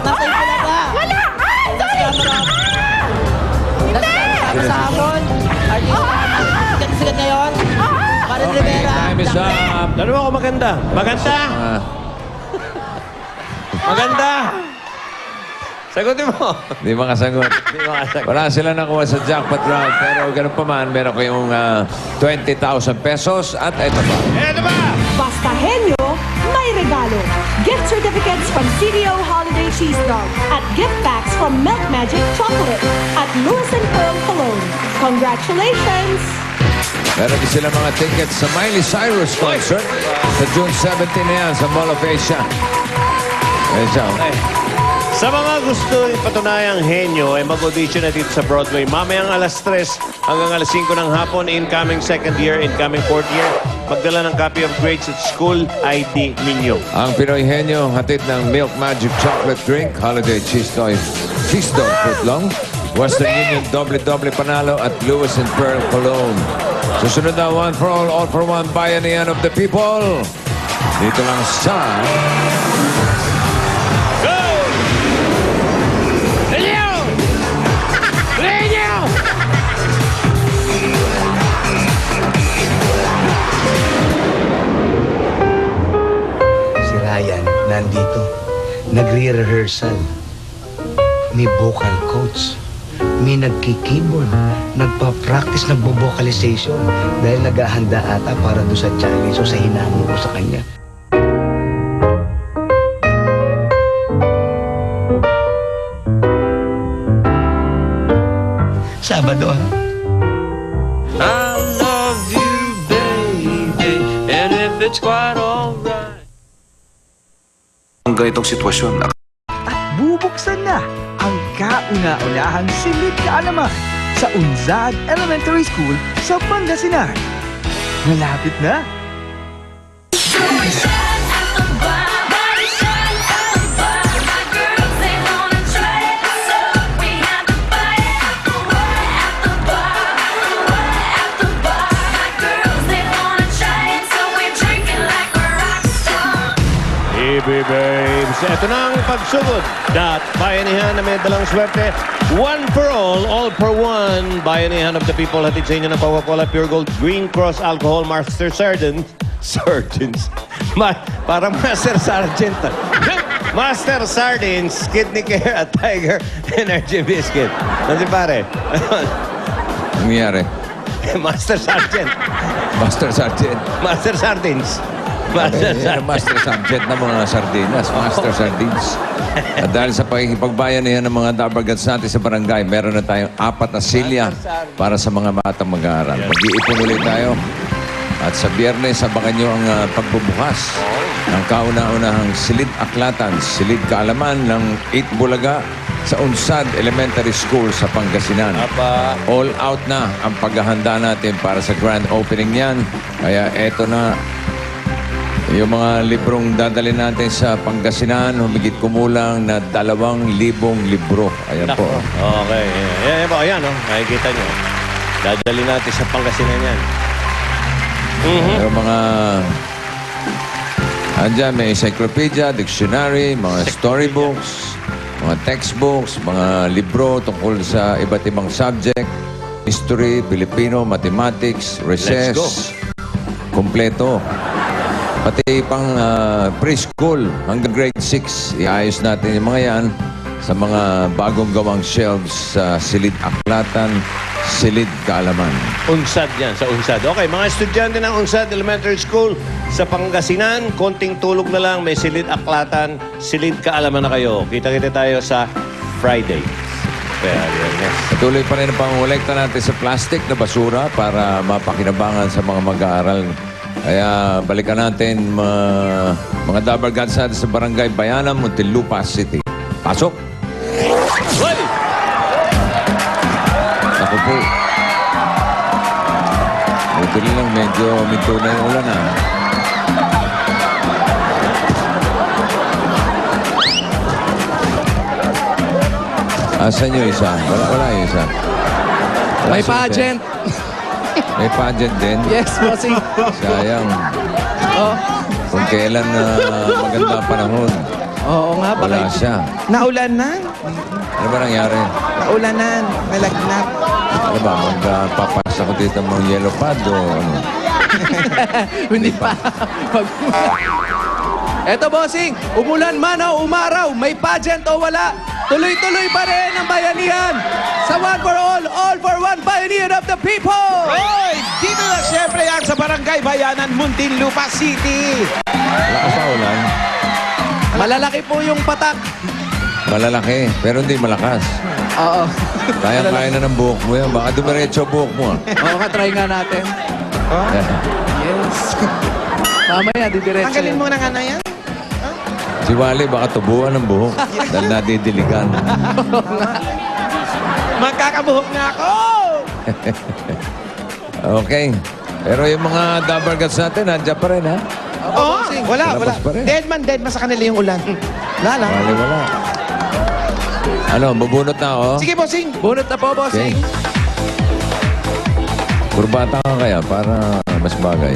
Nasa Ipulaga? Wala! Sorry! Hindi! Sa hapon? Sikat ngayon? Marian Rivera? Time is up. Tanong ako maganda. Maganda? Maganda? Sagutin mo. Di makasagot. Wala sila nakuha sa jackpot round. Pero ganun pa man, meron kayong 20,000 pesos. At ito pa. Eto ba? Basta Henyo, may regalo. Gift certificates from CDO Holiday Cheese Dog at gift packs from Milk Magic Chocolate at Lewis & Pearl Cologne. Congratulations! Meron din sila mga tickets sa Miley Cyrus concert sa June 17 na yan sa Mall of Asia. Ayan siya. Sa mga gusto ipatunayang henyo ay mag-audition na dito sa Broadway. Mamayang alas 3 hanggang alas 5 ng hapon, incoming second year, incoming fourth year. Magdala ng copy of grades at school ID ninyo. Ang Pinoy Henyo, hatid ng Milk Magic Chocolate Drink, Holiday Cheese Dog Footlong, Western Union Doble Panalo at Lewis & Pearl Cologne. Susunod na One for All for One, Bayanihan of the People. Dito lang sa... Si Ryan, nandito. nagre-rehearsal. May vocal coach. May nagki-keyboard. Nagpa-practice, nagbo-vocalization. Dahil naghahanda ata para doon sa challenge o sa hinamon ko sa kanya. Sabado, ha? I love you, baby, and if it's quite alright. Ang ganitong sitwasyon, Bubuksan na ang kauna-unahang silid kaalaman sa Unzad Elementary School sa Pangasinan. Malapit na. EB Babes, ito na ang pagsugod. Dat bayanihan na may dalang swerte. One for all for one. Bayanihan of the people. Hatid sa inyo ng Coca-Cola Pure Gold Green Cross Alcohol Master Sardines. Parang Master Sergeant. Master Sardines, Kidney Care at Tiger Energy Biscuit. Ano pare? Nangyari. Master Sergeant. Master Sergeant. Master Sardines. Master Sergeant na mga sardinas. Master Sardines. At dahil sa pakikipagbayan niya ng mga Dabargats natin sa barangay, meron na tayong 4 na silya para sa mga batang mag-aaral. Mag-iipon ulit tayo. At sa Biyernes, abangan nyo ang pagbubukas ng kauna-unahang Silid Aklatan, Silid Kaalaman ng 8 Bulaga sa Unsad Elementary School sa Pangasinan. All out na ang paghahanda natin para sa grand opening niyan. Kaya eto na yung mga librong dadalhin natin sa Pangasinan, humigit kumulang na 2,000 libro. Ayan po. Okay. Ayan po, ayan. Oh. Makikita nyo. Dadalhin natin sa Pangasinan yan. Yung mga... Andyan, may encyclopedia, dictionary, mga storybooks, mga textbooks, mga libro tungkol sa iba't ibang subject, history, Filipino, mathematics, recess, kompleto. Pati pang preschool hanggang grade 6, iayos natin yung mga yan sa mga bagong gawang shelves sa Silid Aklatan, Silid Kaalaman. Unsad yan, sa Unsad. Okay, mga estudyante ng Unsad Elementary School sa Pangasinan, konting tulog na lang, may Silid Aklatan, Silid Kaalaman na kayo. Kita-kita tayo sa Friday. Kaya, yes. Patuloy pa rin ang pangungulekta natin sa plastic na basura para mapakinabangan sa mga mag-aaral. Kaya balikan natin mga Dabargats natin sa Barangay Bayanan, Muntinlupa City. Pasok! Ako po. Buti lang, medyo minto na yung ulan ah. Asan yung isa? Wala yung isa. May pageant. May pageant din? Yes, bossing. Sayang. Kung kailan maganda ang panahon. Oo nga ba? Wala siya. Naulanan. Ano ba nangyari? Naulanan. Nalagnat. Ano ba? Magpapasa ko dito mga yellow pad o ano? Hindi pa. Eto, bossing. Umulan man o umaraw, may pageant o wala, tuloy-tuloy pa rin ang bayanihan sa One for All for One, Pioneer of the People! Hoy! Dito na siyempre yan sa Barangay Bayanan, Muntinlupa City. Lakas pa ulan. Malalaki po yung patak. Malalaki, pero hindi malakas. Oo. Kaya-kaya na ng buhok mo yan. Baka dumiretso buhok mo. Oo nga, try nga natin. Yes. Mamaya, didiretso. Tanggalin mo na nga na yan. Si Wally, baka tubuan ng buhok. Dahil nadidiligan. Magkakabuhok na ako! Okay. Pero yung mga Dabargats natin, nandiyan pa rin, ha? Oo, wala. Labas pa rin. Dead man sa kanila yung ulan. Wala. Wala. Ano, bubunot na ako? Sige, bossing. Bunot na po, bossing. Kurbata ka kaya para mas bagay.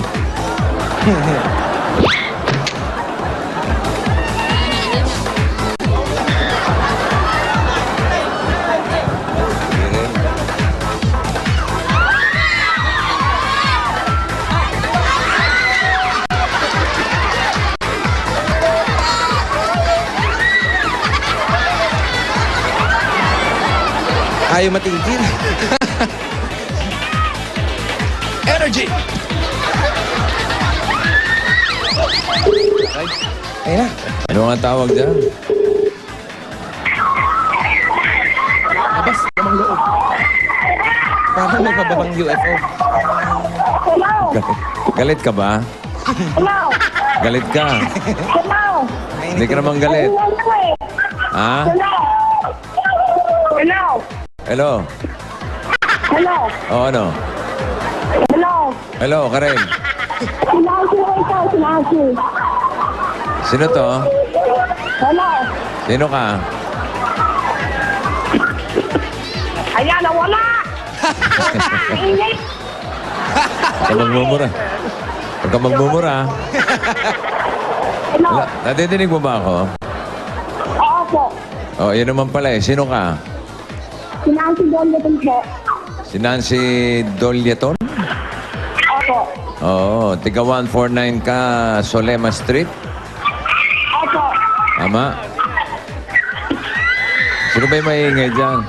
Ayaw matigil. Energy! Ayun na. Ano nga tawag dyan? Abas, namang loob. Parang may mababang UFO. Galit ka ba? Galit ka? Hindi ka naman galit. Ha? Hello? Hello. O ano? Hello. Hello, Karen. Sinasi ko ikaw, sinasi. Sino to? Hello. Sino ka? Ayan, nawala. Init. Huwag ka magmumura. Huwag ka magmumura. Hello. Nadidinig mo ba ako? Oo po. O, yun naman pala eh. Sino ka? Sinasi doon na po. Si Nancy Dolieton? Opo. Oo, tiga 149 ka, Solema Street? Opo. Tama? Sino ba yung maingay dyan?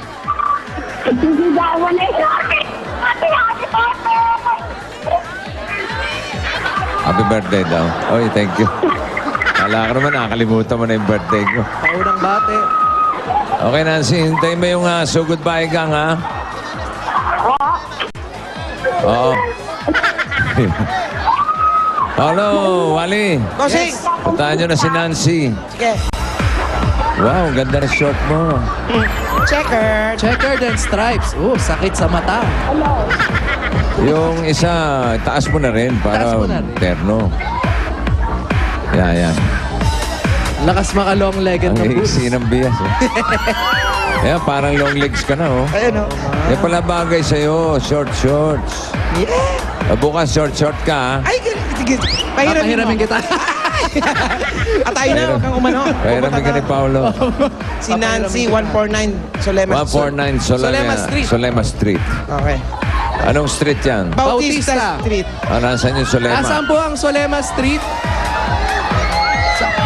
Sisigawan na ito. Happy birthday daw. Oy, thank you. Kala ko naman, nakakalimutan mo na yung birthday ko. Paunang bate. Okay, Nancy, hintayin mo yung so goodbye gang, ha? Oo. Hello, Wally. Bossing! Puntahan nyo na si Nancy. Sige. Wow, ganda na short mo. Checker. Checker and stripes. Sakit sa mata. Yung isa, taas mo na rin para Taas mo na rin. terno. Yan. Lakas maka-long-legged Ang na boots. iksi ng bias. Ayan, parang long legs ka na, oh. Ayan, oh. Yan pala bagay sa'yo, short shorts. Yeah. Bukas short ka, ha? Ay, sige. Pahiramin kita. Atay na, huwag kang umano. Pahiramin ka ni Paolo. Si Nancy, 149 Solema 149 Solema Street. Solema Street. Okay. Anong street yan? Bautista Street. Nasaan yung Solema? Saan po ang Solema Street?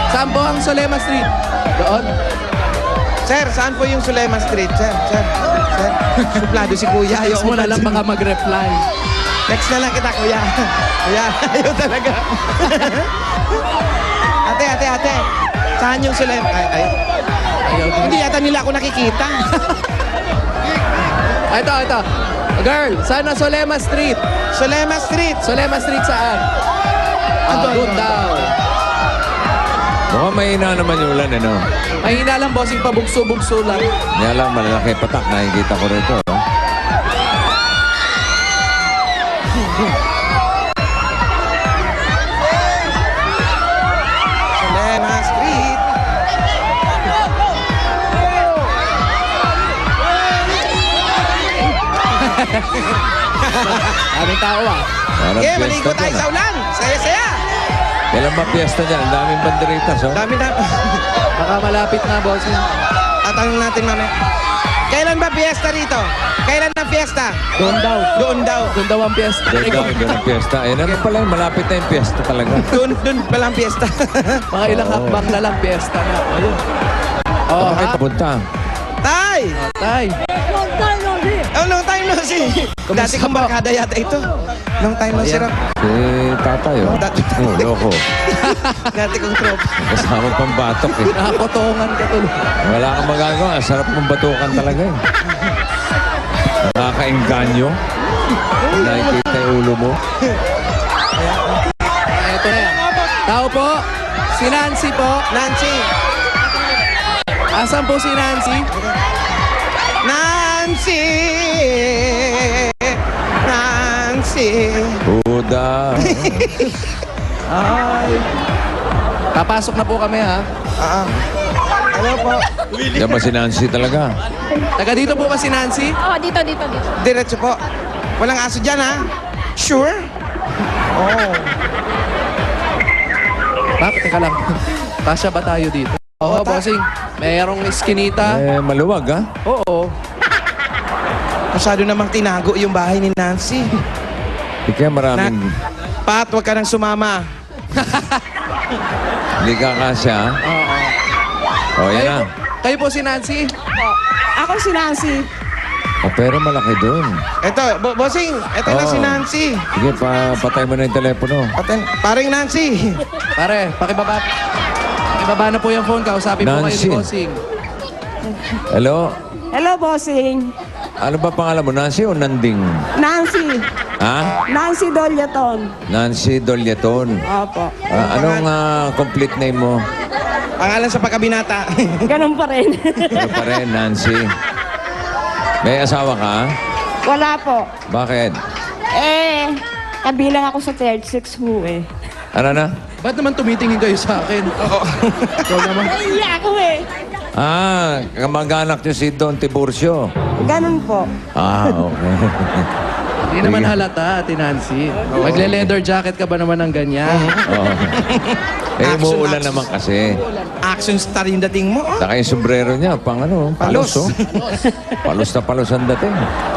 Saan po ang Solema Street? Doon. Sir, saan po yung Solema Street? Sir. Suplado si Kuya. Text mo na lang baka mag-reply. Text na lang kita, Kuya. Kuya, ayaw talaga. ate. Saan yung Solema? Ayaw. Hindi yata nila ako nakikita. Ito. Girl, saan ang Solema Street? Solema Street saan? Doon daw. Mukhang mahina naman yung ulan, no? Mahina lang, bossing, pabugso-bugso lang. Kaya lang, malalaki patak. Nakikita ko rito, no? Solema Street. Daming tao, ah. Parang Okay, fiesta maligo tayo dyan, sa ulan. Saya-saya. Kailan ba fiesta dyan? Ang daming banderitas, oh. Dami. Baka malapit na, bossing. Tatanong natin mamaya. Kailan ba fiesta rito? Kailan ang fiesta? Doon daw ang fiesta. Doon ang fiesta. Eh, ano pala yung malapit na yung fiesta talaga. Doon pala ang fiesta. Mga ilang hakbang na lang fiesta na. Ayun. Oh, bakit papunta? Tay! Long time no see. Dati kong barkada yata ito. Long time no see. Si tatay, oh. Oh, loko. Dati kong tropa. Kasama pang batok, eh. Nakakotongan ka tuloy. Wala kang magagawa. Sarap mong batukan talaga, eh. Nakaka-engganyo. Nakikita yung ulo mo. Ito na yan. Tao po. Si Nancy po. Nancy. Asan po si Nancy? Nancy. Buda. Ay. Papasok na po kami, ha? Hello po. Yan ba si Nancy talaga? Taga dito po ba si Nancy? Oo, dito. Diretso po. Walang aso dyan, ha? Sure? Oh. Bakit? Teka lang. Kasya ba tayo dito? Oo, bossing. Mayroong iskinita. Eh, maluwag, ha? Oo. Masyado namang tinago yung bahay ni Nancy. Hindi kaya maraming... Pat, huwag ka nang sumama. Hindi ka kasya, ha? Oo. O, yan na. Kayo po si Nancy? Ako si Nancy. pero malaki doon. Ito, bossing, ito na Oo. si Nancy. Sige, patay mo na yung telepono. Paring Nancy. Pare, pakibaba na po yung phone. Kausapin po kayo ni Nancy. Bossing. Hello? Hello, bossing. Ano ba pangalan mo? Nancy o Nanding? Nancy. Ha? Nancy Dolyaton. Nancy Dolyaton. Opo. Anong complete name mo? Pangalan sa pagkabinata. Ganun pa rin. Ano pa rin, Nancy? May asawa ka? Wala po. Bakit? Kabilang ako sa third sex ho eh. Ano na? Ba't naman tumitingin kayo sa akin? Ikaw naman. Naiiyak ako eh. Kamag-anak niyo si Don Tiburcio. Ganun po. Okay. Hindi naman halata, Ate Nancy. Magle-leather jacket ka ba naman ng ganyan? Oo. Umuulan naman kasi. Action star yung dating mo. Saka yung sombrero niya, pang palos. Oh. Palos na palos ang dating.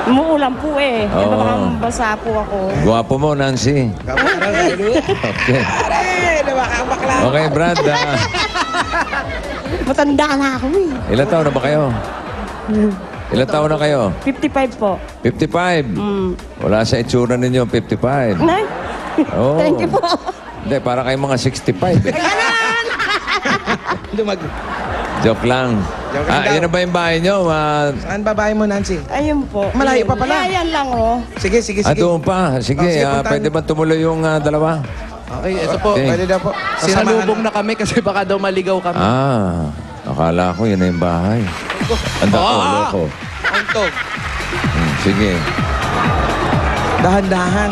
Umuulan po eh. Oo. Baka basa po ako. Gwapo mo, Nancy. Okay. Okay, Brad. Matanda na ako eh. Ilan taon na ba kayo? Ilan taon na kayo? 55 po. 55. Wala sa itsura ninyo, 55. Nay? Oo. Thank you po. Hindi, para kayong mga 65. Joke lang. Joke lang daw. Yan na ba yung bahay nyo? Saan babae mo, Nancy? Ayun po. Malayo pa pala. Ayan lang oh. Sige. Doon pa. Sige, sige, puntahan. pwede ba tumuloy yung dalawa? Okay, ito po. Okay. Pwede daw po. Sinalubong na kami kasi baka daw maligaw kami. Akala ko yun na yung bahay. Anda ko, loko. Untog. Sige. Dahan-dahan.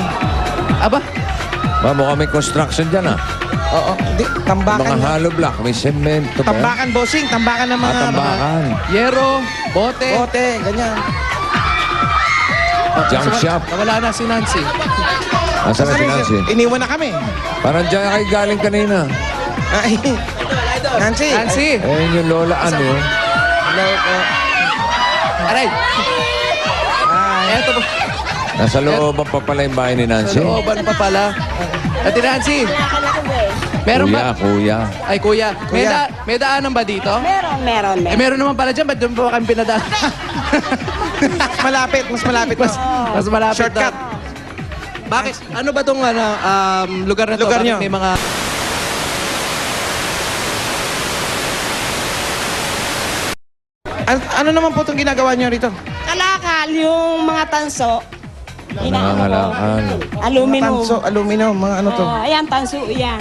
Aba, Mukhang may construction dyan Oo. Hindi, tambakan. Mga hollow block, may semento ba? Tambakan, bossing. Tambakan ng mga... Tambakan. yero, bote. Bote, ganyan. Junk shop. Nawala na si Nancy. Nasaan na si Nancy? Iniwan na kami. Parang dyan kayo galing kanina. Ay, Nancy. Nancy! Ayun yung lola, Hello po. Aray! Eto po. Nasa looban pa pala yung bahay ni Nancy. Sa looban pa pala. Ate Nancy, meron ba? Kuya. Ay, kuya. May daanan ba dito? Meron. Meron naman pala dyan. Ba't doon po kami pinadaan? Mas malapit. Mas malapit. Shortcut. Bakit? Ano ba itong lugar na to? Lugar Bakit nyo? may mga... Ano naman po itong ginagawa niyo rito? Kalakal yung mga tanso. Nangangalakal. Aluminum. Tanso, aluminum, mga ano to. Oh, ayan, tanso, yan.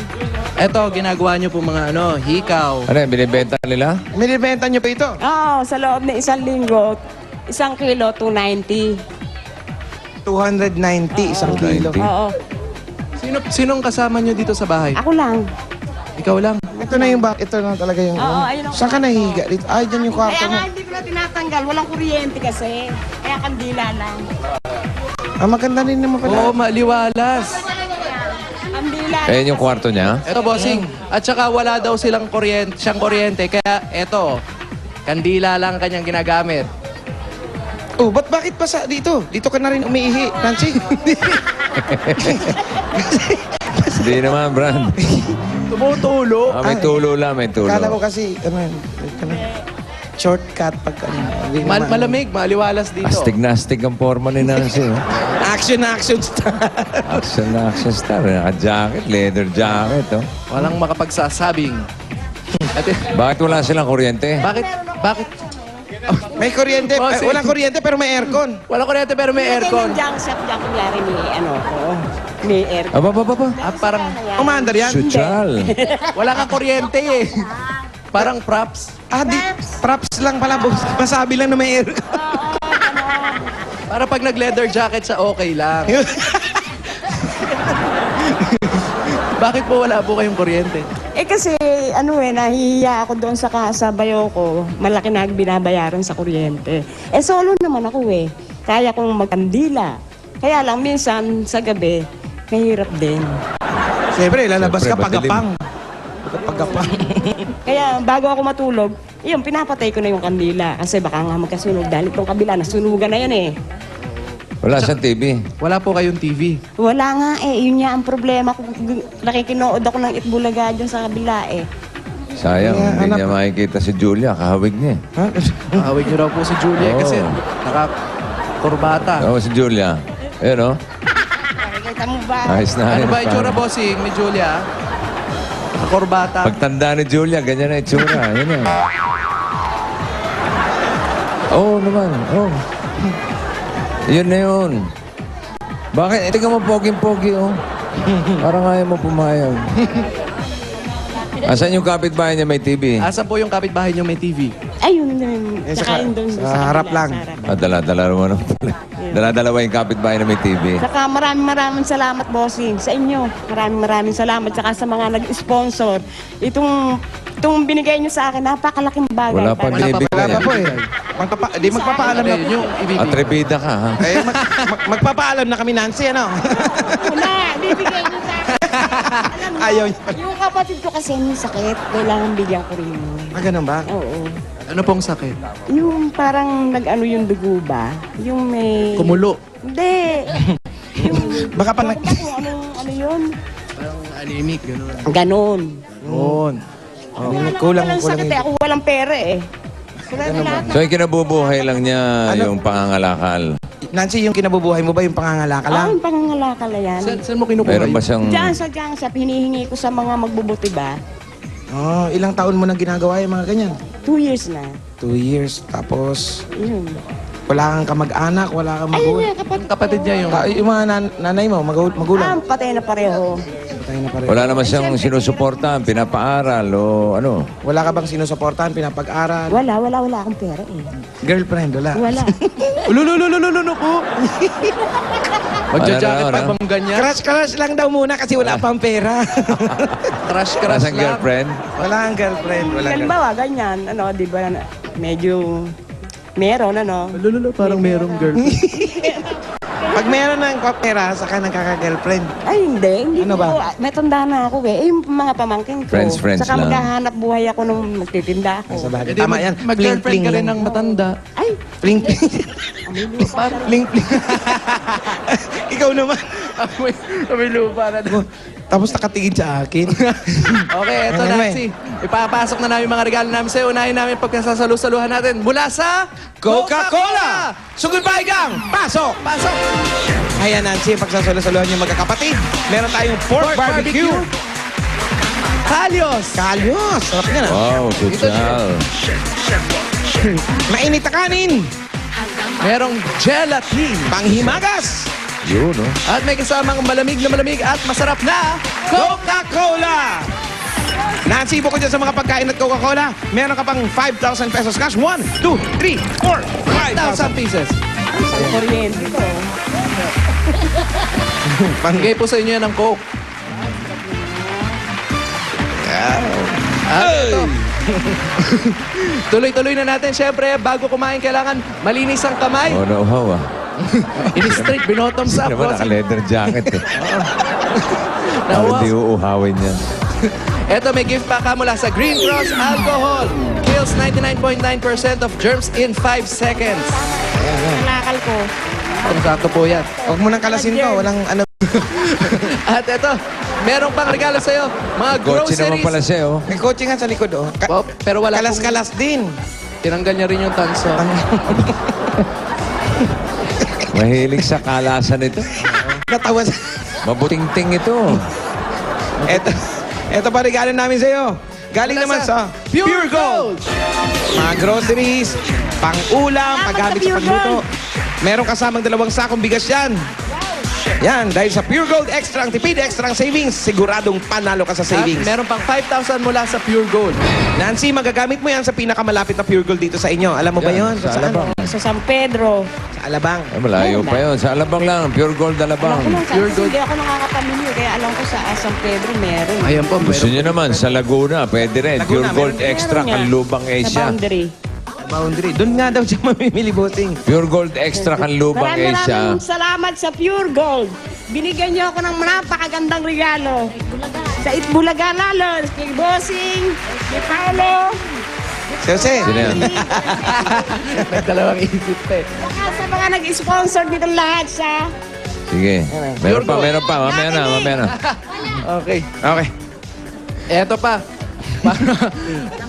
Eto, ginagawa nyo po mga hikaw. Ano yung binibenta nila? Minibenta niyo pa ito? Oo, sa loob ng isang linggo, 1 kilo, 290. 290, isang kilo. Oo. Sinong kasama nyo dito sa bahay? Ako lang. Ikaw lang. Ito na yung ito na talaga yung... Oo, ayun ako. Saan ka nahihiga dito? Ay, dyan yung kwarto Kaya mo. nga hindi ko na tinatanggal. Walang kuryente kasi. Kaya kandila lang. Maganda rin naman pala. Oo, maliwalas. Kandila. Ayun yung kwarto niya? Eto, bossing. At saka wala daw siyang kuryente. Kaya eto, kandila lang kanyang ginagamit. Oh, bakit pa dito? Dito ka na rin umiihi, Nancy. Hindi naman, Brad. Tumutulo. May tulo lang, may tulo. Kala ko kasi, shortcut pag hindi naman. Malamig, maliwalas dito. Astig ang forma ni Nancy. Action star. Action star. Naka-jacket, leather jacket. Walang makapagsasabing. Bakit wala silang kuryente? Bakit? May kuryente. Bossing. Walang kuryente pero may aircon. Walang kuryente pero may aircon. Yung junk shop dyan, kunyari may aircon. Parang Umaandar yan? Sutsal. wala kang kuryente eh. Parang props. Props lang pala, boss. Masabi lang na may aircon. Para pag nag-leather jacket sa okay lang. Bakit po wala po kayong kuryente? Kasi nahihiya ako doon sa bayo ko. Malaki na binabayaran sa kuryente. Solo naman ako Kaya kong magkandila. Kaya lang minsan sa gabi, mahirap din. Siyempre, lalabas ka Siyempre, pagapang. Pagapang. Kaya bago ako matulog, pinapatay ko na yung kandila. Kasi baka nga magkasunog dahil itong kabila, nasunugan na yan Wala siyang TV. Wala po kayong TV. Wala nga yun nga ang problema ko. Nakikinood ako ng Itbulaga dyan sa kabila Sayang, hindi niya makikita si Julia. Kahawig niya. Kahawig niyo raw po si Julia kasi Kurbata. Ako si Julia. Ayun, oh. Nakikita mo ba? Ayos na. Ano ayos ba pa. itsura, bossing, ni Julia? Kurbata. Pagtanda ni Julia, ganyan na itsura. Yan na. Oo naman. Oh. Yun na yun. Bakit? Tingnan mo, poging-pogi, oh. Parang ayaw mo pumayag. Asan yung kapitbahay niya may TV? Asan po yung kapitbahay niyo may TV? Ayun din. Saka yun doon sa harap kabila, lang. sa harap. Ah, dala-dala naman. Dala-dalawa yung kapitbahay na may TV. Saka maraming salamat, bossing, sa inyo. Maraming salamat. Saka sa mga nag-sponsor. Itong binigay nyo sa akin, napakalaking bagay. Wala pa binibigay. Wala pa po eh. Magpapaalam na. Yung ibibigay. Atrevida ka, ha? Eh, magpapaalam na kami, Nancy, ano? Wala, bibigay nyo sa akin. Alam mo, Ayaw. yung kapatid ko kasi may sakit, kailangan bigyan ko rin. Ah, ganun ba? Oo. Ano pong sakit? Yung parang nag-ano yung dugo ba? Yung may... Kumulo. Hindi. Baka pang... Ano yun? Parang anemic, gano'n. Ganon. Yun. Oh, Walang sakit eh. Ako walang pera eh. So, yung kinabubuhay lang niya yung pangangalakal. Nancy, yung kinabubuhay mo ba yung pangangalaka lang? Yung pangangalakal na yan. Saan mo kinukuha? Meron ba siyang... Diyan sa Jangsap, hinihingi ko sa mga magbubuti ba? Oh, ilang taon mo nang ginagawa yung mga ganyan? 2 years na. 2 years. Tapos, Yun. wala kang kamag-anak, wala kang magulang. Kapatid niya yung... Yung mga nanay mo, magulang. Patay na pareho. Patay na pareho. Wala naman siyang sinusuportahan, pinapaaral o ano. Wala ka bang sinusuportahan, pinapag-aral? Wala akong pera eh. Girlfriend, wala. Wala. Ululululululu po. Magja-jacket Wala na, pa wala. bang ganyan? Crush lang daw muna kasi wala pang pera. Crush Nasaan lang. girlfriend? Wala kang girlfriend. Wala kang Halimbawa, ganyan. Ano, di ba, medyo meron, ano. Lululo, parang merong girlfriend. Pag meron ng pera, saka nagkaka-girlfriend. Ay, hindi. Ano ba? ko. May tanda na ako eh. Yung mga pamangkin ko. Friends Saka lang. maghahanap buhay ako nung magtitinda ako. Sa bagay. Hindi, Tama yan. mag-girlfriend ka rin lang. ng matanda. Ay, Pling, pling. Pling, pling. Ikaw naman. May lupa na doon. Tapos nakatingin sa akin. Okay, eto Ano, Nancy. Ipapasok na namin mga regalo namin sa'yo. Unahin namin pagkasasalu-saluhan natin mula sa Coca-Cola! Sugod-bye gang! Pasok! Pasok! Ayan, Nancy, pagsasalo-saluhan niyo magkakapatid. Meron tayong pork barbecue. Kalyos! Kalyos! Sarap yan, ah. Wow, social. Mainit na kanin. Merong gelatin. Panghimagas. Yun, no? At may kasamang malamig na malamig at masarap na Coca-Cola! Nancy, bukod dyan sa mga pagkain at Coca-Cola, meron ka pang 5,000 pesos cash. 1, 2, 3, 4, 5,000 pieces. ang kuryente ko. Bigay po sa inyo yan ng Coke. At ito. Tuloy-tuloy na natin. Siyempre, bago kumain, kailangan malinis ang kamay. Oh, no-how, ah. In-straight, binotoms up. Hindi naman naka-leather jacket, eh. Nawa. Hindi uuhawin yan. Eto, may gift pack ka mula sa Green Cross Alcohol. Kills 99.9% of germs in 5 seconds. Nakal ko. Sakto po yan. Huwag mo nang kalasin to. Walang ano. At eto, merong pang regalo sa'yo. Mga Kotse naman groceries. pala siya, oh. May kotse nga sa likod, oh. Oh, pero wala Kalas-kalas din. Tinanggal niya rin yung tanso. Mahilig sa kalasan ito. Natawa sa... Mabuting-ting ito. Eto pa regalo namin sa'yo. Galing naman sa Pure Gold! mga groceries, pang-ulam, paggamit sa pagluto. Meron kasamang 2 sakong bigas yan. Yan, dahil sa Pure Gold Extra ang tipid, extra ang savings, siguradong panalo ka sa savings. At meron pang 5,000 mula sa Pure Gold. Nancy, magagamit mo yan sa pinakamalapit na Pure Gold dito sa inyo. Alam mo ba Yan, yun? sa Saan? Alabang. Sa San Pedro. Sa Alabang. Ay, malayo pa yun. Sa Alabang lang. Pure Gold Alabang. Alam ko lang, Pure Gold. hindi ako nakakapamilyo. Kaya alam ko sa San Pedro meron. Ayan po, Gusto nyo naman, sa Laguna, pwede rin. Laguna, Pure Gold meron Extra, nga. Kanlubang Sa Asia. boundary. Boundary. Doon nga daw siya mamimili, bossing. Pure Gold Extra, Kanlubang Maraming Asia. salamat sa Pure Gold. Binigyan niyo ako ng napakagandang regalo. Sa Itbulaga lalo. Kay Bossing, kay Paolo, Jose. Sino yan? Nagdalawang isip pa eh. saka sa mga nag-sponsor dito lahat sa... Sige. Meron pa, meron pa. Mamaya na, mamaya na. Okay. Okay. Eto pa.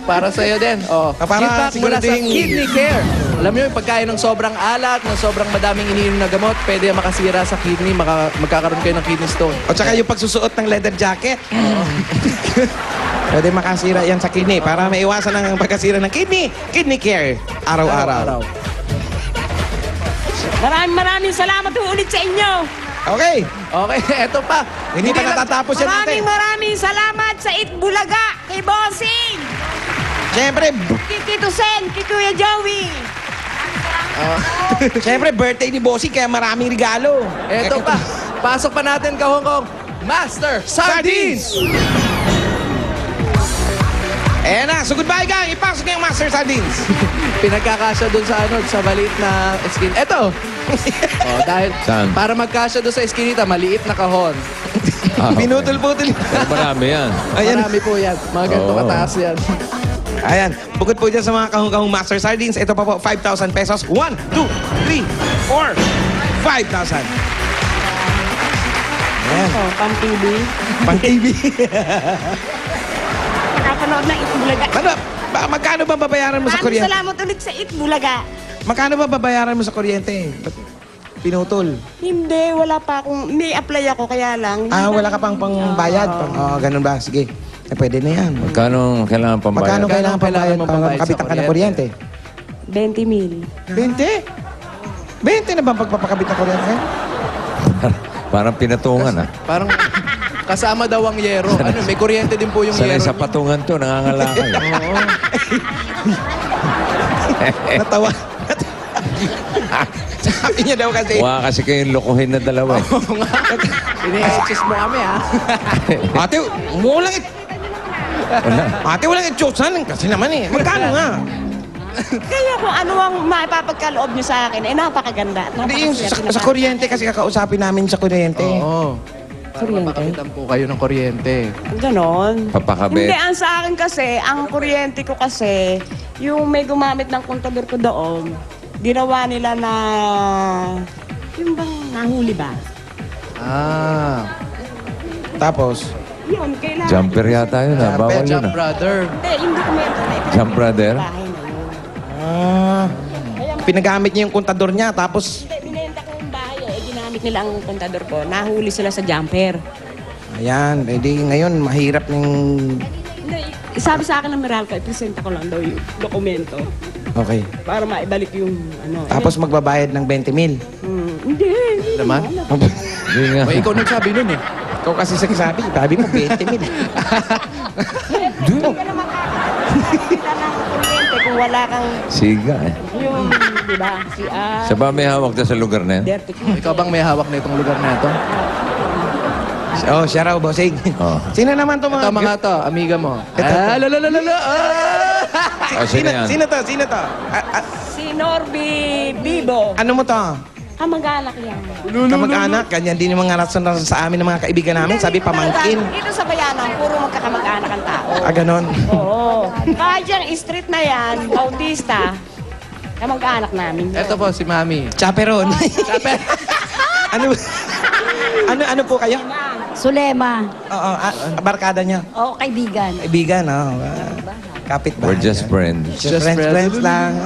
Para sa'yo din. Oh, Para gift pack mula sa sigurading- Kidney Care. Alam niyo, yung pagkain ng sobrang alat, ng sobrang madaming iniinom na gamot, pwede makasira sa kidney, magkakaroon kayo ng kidney stone. O tsaka yung pagsusuot ng leather jacket. Pwede makasira yan sa kidney para maiwasan ang pagkasira ng kidney. Kidney care. Araw-araw. Maraming salamat po ulit sa inyo. Okay. Okay, eto pa. Hindi pa natatapos yan natin. Maraming salamat sa Itbulaga, kay Bossing, Siyempre, kay Tito Sen, kay Kuya Joey. siyempre, birthday ni Bossy kaya maraming regalo. Eto pa. Pasok pa natin ka Hong Kong. Master Sardines! Ayan na. So goodbye gang. Ipasok niyo yung Master Sardines. Pinagkakasya doon sa sa maliit na skin. Eto. Dahil Saan? para magkasya doon sa eskinita, maliit na kahon. Pinutol-putol. Pero marami yan. Marami po yan. Mga ganito Oo. kataas yan. Ayan. Bukod po dyan sa mga kahong-kahong Master Sardines, ito pa po, 5,000 pesos. 1, 2, 3, 4, 5,000. Ayan. Pang TV. Pang TV. Nakapanood ng Itbulaga. Ano? Magkano ba babayaran mo sa Maraming kuryente? salamat ulit sa Itbulaga. Magkano ba babayaran mo sa kuryente? Ba't pinutol? Hindi, wala pa akong, may apply ako kaya lang. Wala ka pang pangbayad? Ganun ba? Sige. Pwede na yan. Magkano kailangan pambayad? Magkano kailangan pambayad mo para pambayad sa makabitan ka ng kuryente? 20,000. 20? 20 na ba pagpapakabit ng kuryente? Parang pinatungan ah. Parang kasama daw ang yero. Ano, may kuryente din po yung Sanay yero. sa patungan to, nangangalakal. Oo. Natawa. Sabi niya daw kasi. Wala kasi kayong lokohin na dalawa eh. Oo nga. Ini-exist mo kami ha. Ate, walang Ate, walang itsusan. Kasi naman eh. Magkano nga? Kaya kung ano ang maipapagkaloob niyo sa akin, napakaganda. Hindi yung sa kuryente kasi kakausapin namin sa kuryente. Oo. Kuryente? Papakitan po kayo ng kuryente. Ganon. Papakabit. Hindi, ang sa akin kasi, ang kuryente ko kasi, yung may gumamit ng kontador ko doon, ginawa nila na, yung bang nahuli ba? Tapos? Yun, kailangan. Jumper yata yun ah. Bawal yun Jump ah. brother. Hindi, yung dokumento na ipinag- Jump brother? bahay na yun. Pinagamit niya yung kontador niya, tapos Hindi, binenta ko yung bahay ginamit nila ang kontador ko. Nahuli sila sa jumper. ayan, edi ngayon mahirap ng... Hindi, sabi sa akin ng Meralco, ipresenta ko lang daw yung dokumento Okay. para maibalik yung ano. Tapos magbabayad ng 20,000. Hindi. Naman? Hindi nga. O, ikaw nagsabi nun eh. Ikaw kasi sabi mo 20,000. Hindi ka naman kakakita ng kuryente kung wala kang Siga eh. yung, di ba, si Siya ba may hawak na sa lugar na yan? Dirty Ikaw bang may hawak na itong lugar na ito? Oh, siya raw, bossing. Oh. Sino naman to mga... Ito mga to, amiga mo. Ito. Lalalala. Oh, sino yan? Sino to? Sino to? Si Norby Bibo. Ano mo to? Kamag-anak yan. Kamag-anak, ganyan din yung mga rason sa amin ng mga kaibigan namin. Sabi, pamangkin. Dito sa bayanan, puro magkakamag-anak ang tao. Ganon. Oo. Kahit yung street na yan, Bautista, kamag-anak namin. Ito po, si Mami. Chaperon. ano po kayo? Sulema. Oo, barkada niya. Oo, kaibigan. Kaibigan, kapit ba? We're just friends. Just friends lang.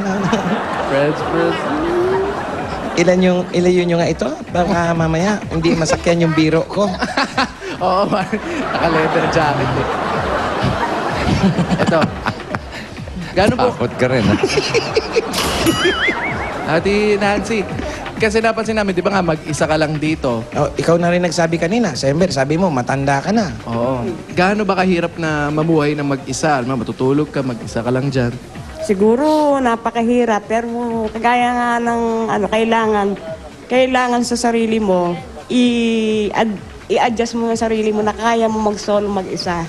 Friends. Ilan yun nga ito? Baka mamaya, hindi masakyan yung biro ko. Oo, naka-leather jacket eh. Ito. Gano'n po? Takot ka rin ah. Ate Nancy, kasi napansin namin, di ba nga, mag-isa ka lang dito. Oh, ikaw na rin nagsabi kanina. Sember, sabi mo, matanda ka na. Oo. Gaano ba kahirap na mamuhay ng mag-isa? Matutulog ka, mag-isa ka lang dyan. Siguro napakahirap pero kagaya nga ng kailangan sa sarili mo i-adjust mo ang sarili mo na kaya mo mag-solo mag-isa.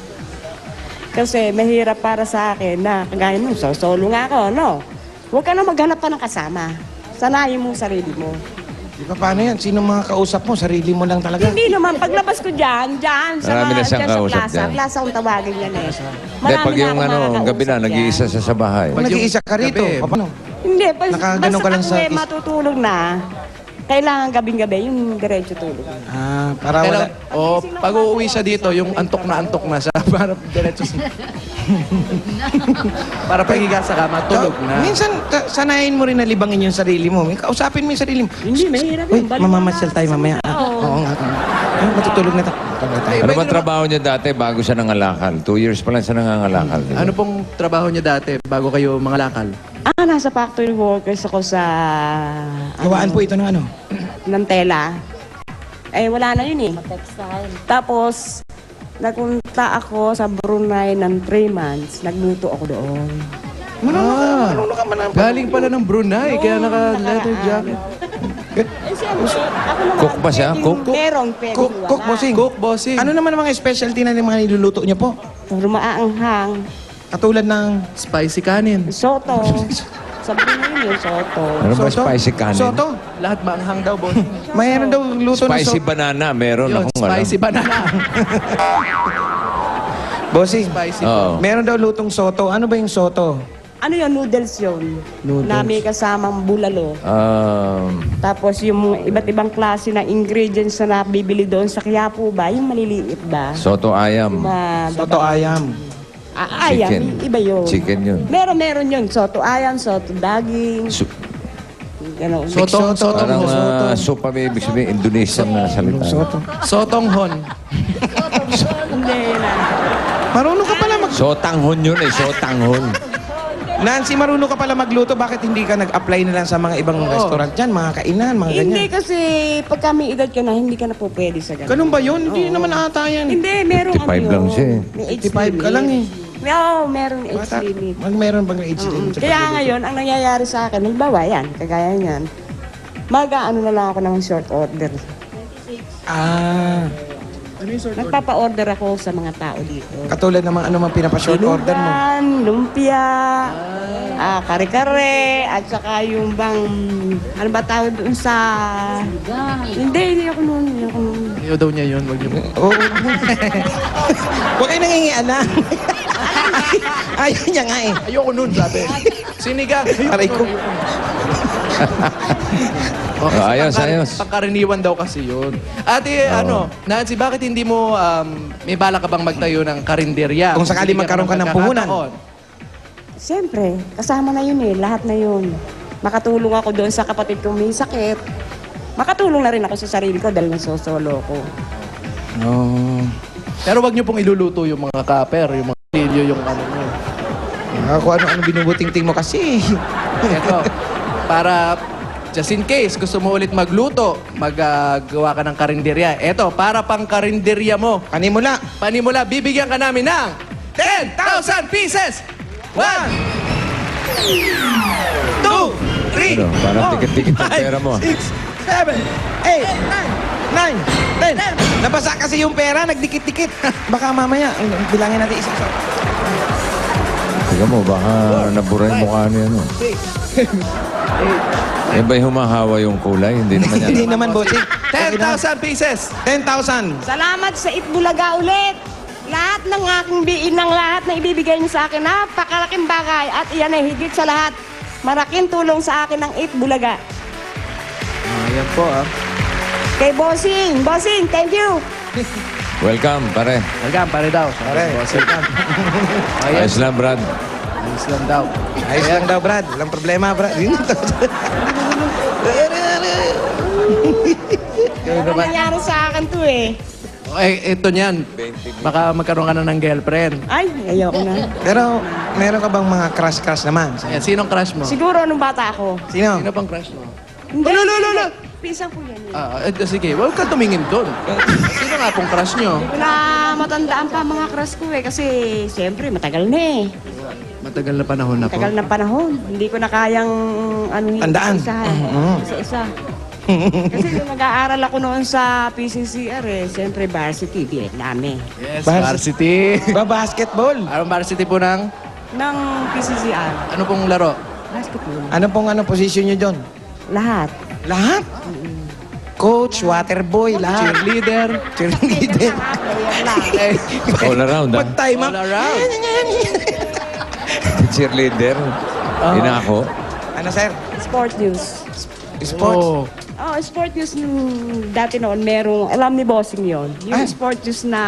Kasi mahirap para sa akin na kagaya mo, solo nga ako, no? Huwag ka na maghanap pa ng kasama. Sanayin mo ang sarili mo. Di ba paano yan? Sino mga kausap mo? Sarili mo lang talaga. Hindi naman, paglabas ko dyan sa Marami na siyang kausap plaza. dyan. Plaza kung tawagin yan eh. Hindi, pag yung gabi na, nag-iisa siya sa bahay. Kung nag-iisa ka rito, paano? Hindi, Nakaganon ka lang basta sa ako matutulog na, Kailangan gabing-gabi, yung diretso tulog. Para wala... Pag uuwi siya dito, yung antok na siya. Para diretso siya. Para paghiga sa kama, tulog na. Minsan, sanayin mo rin na libangin yung sarili mo. Kausapin mo yung sarili mo. Hindi, mahirap Uy, yun. mamamasyal tayo mamaya. Oo nga. Matutulog na tayo. Ano ba trabaho niya dati bago siya nangalakal? 2 years pa lang siya nangangalakal. Diba? Ano pong trabaho niya dati bago kayo mga lakal? Nasa factory workers ako sa... Gawaan po ito ng ano? Ng tela. Wala na yun eh. Tapos, nagpunta ako sa Brunei ng 3 months. Nagluto ako doon. Marunong ka man. Galing pala ng Brunei, kaya naka-leather jacket. Cook ba siya? Cook? Merong pero Cook, bossing. Cook, bossing. Ano naman ang mga specialty na yung mga niluluto niyo po? Puro maanghang. Katulad ng... Spicy kanin. Soto. Sa Brunei yung soto. Ano ba spicy kanin? Soto? Lahat maanghang daw, bossing. Mayroon daw luto na Spicy soto. banana, meron Yun, akong alam. spicy banana. Bossing, Spicy. Oo. meron daw lutong soto. Ano ba yung soto? Ano yun? Noodles yun. Noodles. Na may kasamang bulalo. Tapos yung iba't ibang klase na ingredients na nabibili doon sa Quiapo ba? Yung maliliit ba? Soto ayam. Soto ayam. Ayam, Chicken. iba yun. Chicken yun. Meron yun. Soto ayam, soto daging. Ganon. Parang soup pa may ibig sabihin, Indonesian na salita. Sotong hon. Hindi na. Marunong ka pala Sotanghon yun eh, sotanghon. Nancy, marunong ka pala magluto. Bakit hindi ka nag-apply na lang sa mga ibang restaurant dyan? Mga kainan, mga ganyan. Hindi kasi pag kami edad ka na, hindi ka na po pwede sa ganun. Ganun ba yun? Hindi naman ata yan. Hindi, merong 55 lang siya eh. May age 55 ka lang eh. Oo, merong age limit. Meron bang age limit? sa Kaya pagluluto? ngayon, ang nangyayari sa akin, halimbawa yan, kagaya niyan, mag-ano na lang ako ng short order. Nagpapa-order ako sa mga tao dito. Katulad ng mga ano mang pinapa-short order mo. Dinugan, lumpia, kare-kare, at saka yung bang, ano ba tawag doon sa... Hindi ako noon. Ayaw daw niya yun, wag niyo. Oo. Huwag kayo nangingialam. Ayaw niya nga eh. Ayoko nun, sabi. Sinigang. Aray ko. Ayos. Pangkaraniwan daw kasi yun. Ate, Nancy, bakit hindi mo, may bala ka bang magtayo ng karinderya? Kung sakali magkaroon ka ng puhunan. Siyempre, kasama na yun eh. Lahat na yun. Makatulong ako doon sa kapatid kong may sakit. Makatulong na rin ako sa sarili ko dahil nasosolo ko. Pero wag niyo pong iluluto yung mga kaper, yung mga pilyo, yung ano nyo. Kung ano-ano binubuting-ting mo kasi. Ito, para just in case gusto mo ulit magluto, maggawa ka ng karinderya. Ito, para pang karinderya mo. Panimula, bibigyan ka namin ng 10,000 pieces! 1, 2, 3, Ano, parang tikit-tikit ang pera mo. 6, 7, 8, 9, 10. Nabasa kasi yung pera, nagdikit-dikit. Baka mamaya, bilangin natin isa-isa. Tingnan mo, baka nabura yung mukha niya. No? 6, 7, 8, ba'y humahawa yung kulay? Hindi naman yan. Hindi naman, bossing. 10,000 pieces! 10,000. Salamat sa Itbulaga ulit! Lahat ng aking lahat na ibibigay niyo sa akin, napakalaking bagay. At iyan ay higit sa lahat, malaking tulong sa akin ng Itbulaga. Ayan po, Kay Bossing, thank you! Welcome, pare. Welcome, pare daw. Pare, welcome. Ayos lang, Brad. Ayos lang daw. Ayos lang daw, Brad. Walang problema, Brad. Ano nangyari sa akin to eh? Ito niyan. Baka magkaroon ka na ng girlfriend. Ay, ayoko na. Pero, meron ka bang mga crush naman? Ayan, sinong crush mo? Siguro nung bata ako. Sino? Sino pang crush mo? Hindi. Lolo! Pisang po yan. Sige, huwag ka tumingin doon. Sino nga pong crush nyo? Hindi ko na matandaan pa mga crush ko eh. Kasi, siyempre, matagal na eh. Matagal na panahon na po. Matagal na panahon. Hindi ko na kayang Tandaan. Isa-isa. Kasi nung nag-aaral ako noon sa PCCR eh, siyempre varsity, Vietnam eh. Yes, varsity. Basketball. Anong varsity po ng? Ng PCCR. Ano pong laro? Basketball. Ano pong position nyo dyan? Lahat. Lahat? Coach, waterboy, lahat. Cheerleader. Cheerleader. All around, ha? Pag-time up. All around. Cheerleader. Inako. Ano, sir? Sport news. Sports. Oh, Oh, sport news nung dati noon, merong, alam ni Bossing yon. Yung sport news na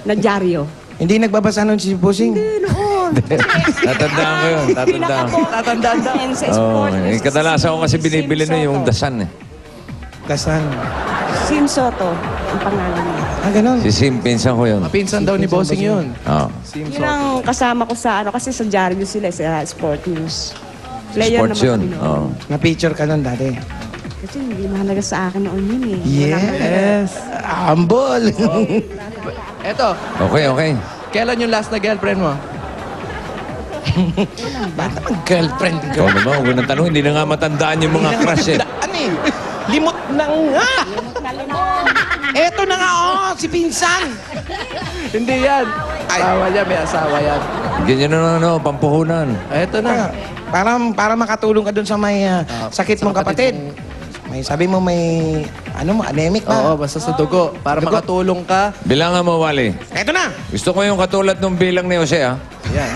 dyaryo. Hindi nagbabasa nun si Bossing? Hindi noon. Tatandaan ko yun. Tatandaan ko. Tatandaan sa sport news. Kadalasan ko kasi binibili na yung dasan eh. Dasan. Sim Soto, ang pangalan niya. Ah, ganun. Si Sim, pinsan ko yun. Pinsan daw ni Bossing yun. Oo. Yun ang kasama ko sa ano, kasi sa dyaryo sila, sa sport news. Player Sports naman yun. kami noon. Na-picture ka nun dati. Kasi hindi mahalaga sa akin noon yun eh. Yes. Humble. Eto, Okay, okay. kailan yung last na girlfriend mo? Ba't naman girlfriend Ikaw naman, huwag nang tanong. Hindi na nga matandaan yung mga crush eh. Ano eh? Limot na nga! Eto na nga, oh, si Pinsan! Hindi yan. Asawa niya, may asawa yan. Ganyan na ano, pampuhunan. Eto na. Para makatulong ka dun sa may sakit mong kapatid. May sabi mo may anemic ba? Oo, basta sa dugo. Para makatulong ka. Bilangan mo, Wally. Eto na! Gusto ko yung katulad ng bilang ni Jose, ah. Yan.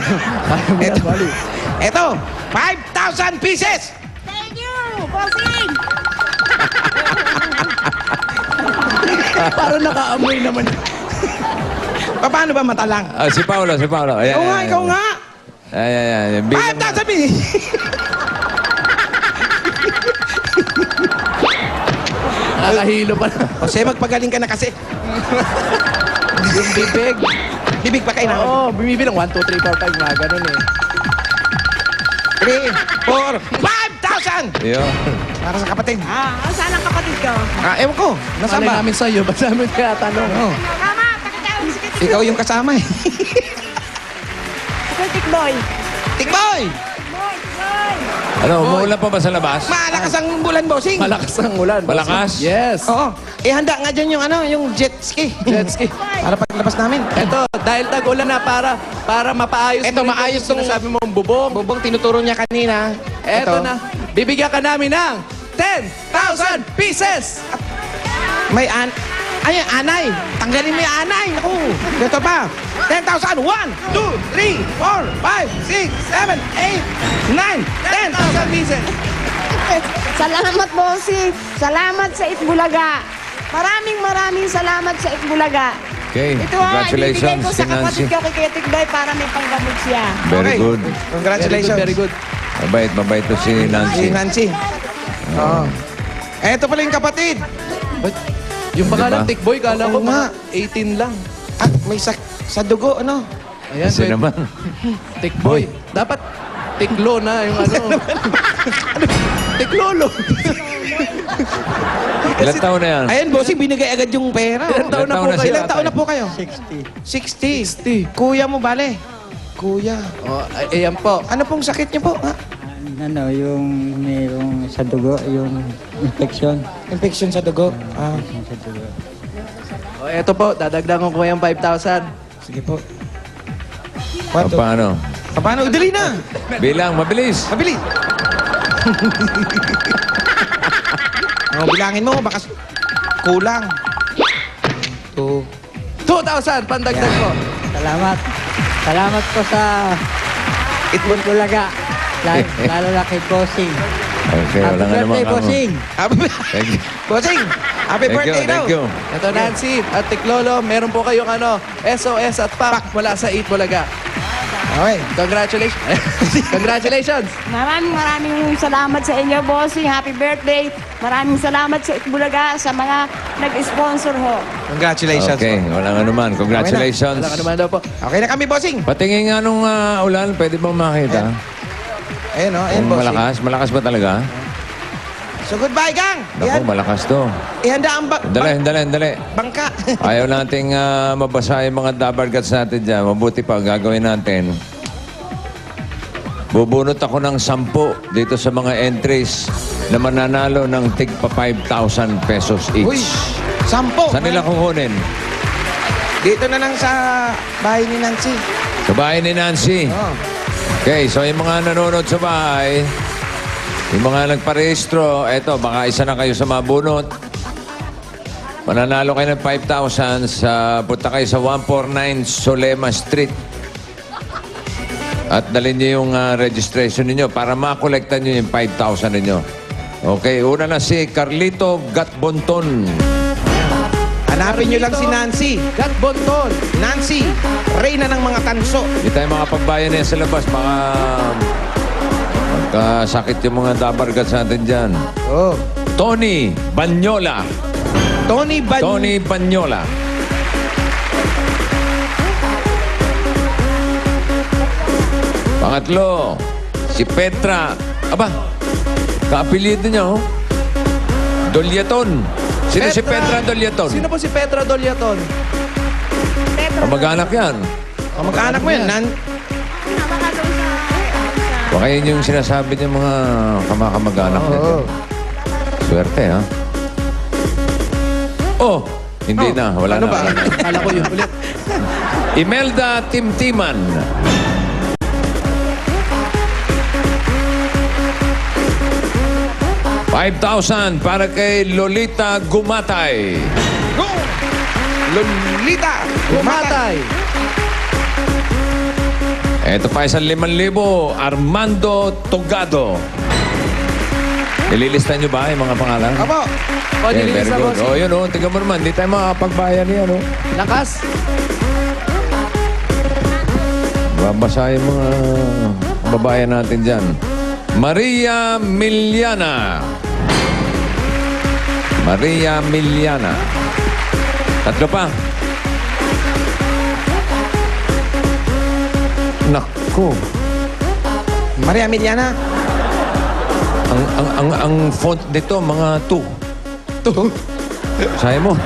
Eto, 5,000 pieces! Thank you, Bossing! Para nakaamoy naman. Paano ba matalang? Ah, si Paolo, si Paolo. Ayan, Ikaw nga, ayan, ikaw ayan. nga! Ayan. Bilang 5,000 pieces! Nakahilo pa na. Jose, magpagaling ka na kasi. Yung bibig. Bibig pa kayo na. Oo, bumibilang 1, 2, 3, 4, 5 nga. Ganun eh. 3, 4, 5,000! Yun. Para sa kapatid. Saan ang kapatid ko? Ewan ko. Nasaan Malay ba? namin sa'yo. Ba't namin kaya tanong? Oh, Tama, pakitawag si Kitty. ikaw yung kasama eh. Ikaw, Tikboy. Tikboy! Boy, boy. Ano, umuulan pa ba sa labas? Malakas ang bulan, bossing. Malakas ang ulan. Malakas? Yes. Oo. Handa nga dyan yung jet ski. Jet ski. Para paglabas namin. Eto, dahil tag-ulan na para mapaayos Eto, mo rin maayos yung sinasabi mong bubong. Bubong tinuturo niya kanina. Eto na. Bibigyan ka namin ng 10,000 pieces! May anay. Tanggalin mo yung anay. Naku. Ito pa. 10,000. 1, 2, 3, 4, 5, 6, 7, 8, 9, 10,000 pieces. Salamat, Bossing. Salamat sa Itbulaga. Maraming salamat sa Itbulaga. Okay, Ito ibibigay congratulations ko sa kay Nancy. kapatid ko kay Kuya Tikboy para may panggamot siya. Very Okay. good. Congratulations. Very good. Mabait to si Si Nancy. Nancy. Oo. Eto pala yung kapatid. Ba't yung pangalan Diba? Tikboy, kala ko Oo nga. mga 18 lang. Ah, may sa dugo, ano? Ayan, Kasi pwede. naman. Tikboy. Dapat tiklo na yung ano. Tiklolo. Ilan taon na yan? Ayan, bossing, binigay agad yung pera. Ilan taon na po kayo? Ilang taon na po kayo? 60. 60. Kuya mo, bale. Kuya. Oh, ayan po. Ano pong sakit niyo po? Ha? Ano, yung mayroong sa dugo, yung infection. Infection sa dugo. Ah. Sa dugo. Oh, eto po, dadagdagan ko yung 5,000. Sige po. O, paano? Paano? Dali na. Bilang, mabilis. Mabili. Bilangin mo, baka kulang. 2,000, pandagdag ko. Salamat. Salamat po sa Itbulaga. Lalo na kay Bossing. Okay, Happy wala nga naman birthday, kamo. Bossing. Thank you. Bossing, happy birthday daw. Thank you. Ito Nancy at Tiklolo, meron po kayong SOS at PAK mula sa Itbulaga. Okay. Congratulations. Congratulations. Maraming salamat sa inyo, Bossing. Happy birthday. Maraming salamat sa Itbulaga sa mga nag-sponsor ho. Congratulations. Okay, wala nga naman. Congratulations. Wala ka naman daw po. Okay na kami, bossing. Patingin nga nung ulan, pwede bang makita? Ayun, ayun, Kung bossing. malakas, malakas ba talaga? So goodbye, gang. Naku, malakas to. Ihanda ang Dali. bangka. Ayaw nating mabasa yung mga dabargats natin dyan. Mabuti pa, gagawin natin. Bubunot ako ng 10 dito sa mga entries na mananalo ng tigpa 5,000 pesos Uy, each. 10. Saan nila kukunin? Dito na lang sa bahay ni Nancy. Sa bahay ni Nancy. Oh. Okay, so yung mga nanonood sa bahay, yung mga nagparehistro, eto, baka isa na kayo sa mabunot. Mananalo kayo ng 5,000 sa, punta kayo sa 149 Solema Street. At dalhin niyo yung registration ninyo para makolekta niyo yung 5,000 ninyo. Okay, una na si Carlito Gatbonton. Hanapin nyo lang si Nancy. Gatbonton. Nancy, reyna ng mga tanso. Hindi tayo makapagbayan niya sa labas. Magkasakit yung mga dabargats natin dyan. Oh. Tony Banyola. Tony Banyola. Pangatlo, si Petra. Aba, kaapelido niya, oh. Dolyaton. Sino si Petra Dolyaton? Sino po si Petra Dolyaton? Kamag-anak yan. Kamag-anak mo yan. Baka yun yung sinasabi niya mga kamag-anak niya. Swerte, ha? Oh, hindi na. Wala Ano na. ba? Wala na. Kala ko yun ulit. Imelda Timtiman. $5,000 para kay Lolita Gumatay. Lolita Gumatay. Ito pa isang 5,000, Armando Togado. Nililista niyo ba yung mga pangalan? Apo. O, Okay, very nililista good. bossing. Oh, yun, oh. Tingnan mo naman. Hindi tayo makapagbayan yan, oh. Lakas. Babasa yung mga babayan natin dyan. Maria Miliana. Maria Miliana. Tatlo pa. Naku. Maria Emiliana. Ang font nito, mga 2. Sabi mo.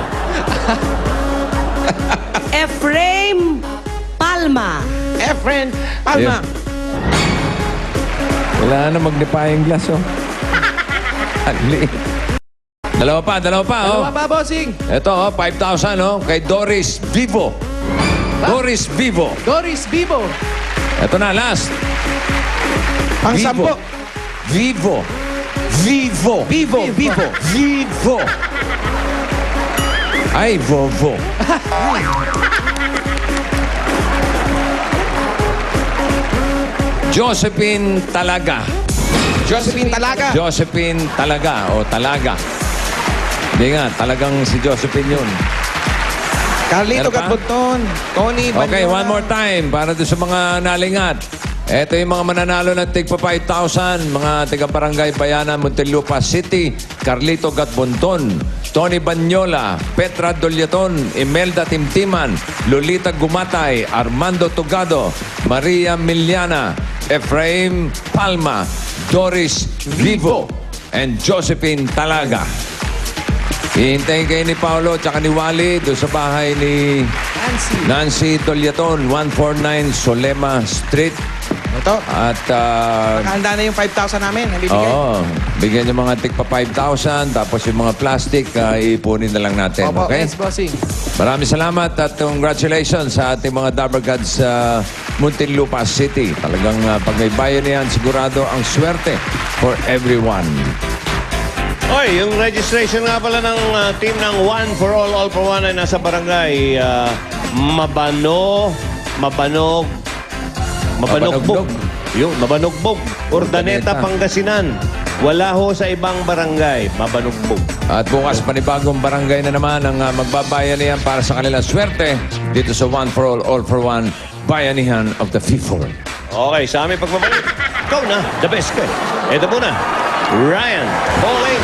Efraim Palma. Efren Palma. Yes. Wala na magnifying glass, oh. Ali. Dalawa pa, oh. Dalawa pa, bossing. Ito, oh, 5,000, oh, kay Doris Vivo. Doris Vivo. Doris Vivo. Ito na, last. Pang-sampo. Vivo. Vivo. Vivo. Vivo. Vivo. Ay, Vovo. Josephine Talaga. Josephine Talaga. Josephine Talaga o Talaga. Hindi nga, talagang si Josephine yun. Carlito Meron pa? Gatbonton. Tony Okay, Banyola. one more time para doon sa mga nalingat. Ito yung mga mananalo ng tigpa 5,000, mga taga-barangay Bayanan, Muntinlupa City, Carlito Gatbonton, Tony Banyola, Petra Dolyaton, Imelda Timtiman, Lolita Gumatay, Armando Togado, Maria Miliana, Efraim Palma, Doris Vivo, and Josephine Talaga. Hihintayin kayo ni Paolo at ni Wally doon sa bahay ni Nancy Dolyaton, 149 Solema Street. Ito. At Nakahanda na yung 5,000 namin. Nabibigay. oo, bigyan yung mga tigpa 5,000 tapos yung mga plastic ipunin na lang natin. Opo, Okay? yes, bossing. Maraming salamat at congratulations sa ating mga Dabarkads sa Muntinlupa City. Talagang pag may bayan yan, sigurado ang swerte for everyone. Oy, yung registration nga pala ng team ng One for All for One ay nasa barangay Mabanogbog. Yung Mabanogbog. Urdaneta, Pangasinan. Wala ho sa ibang barangay. Mabanogbog. At bukas panibagong barangay na naman ang magbabayan niyan para sa kanilang swerte dito sa One for All for One, Bayanihan of the FIFO. Okay, sa aming pagbabalik. Ikaw na, the best ka. Ito muna, Ryan Pauling.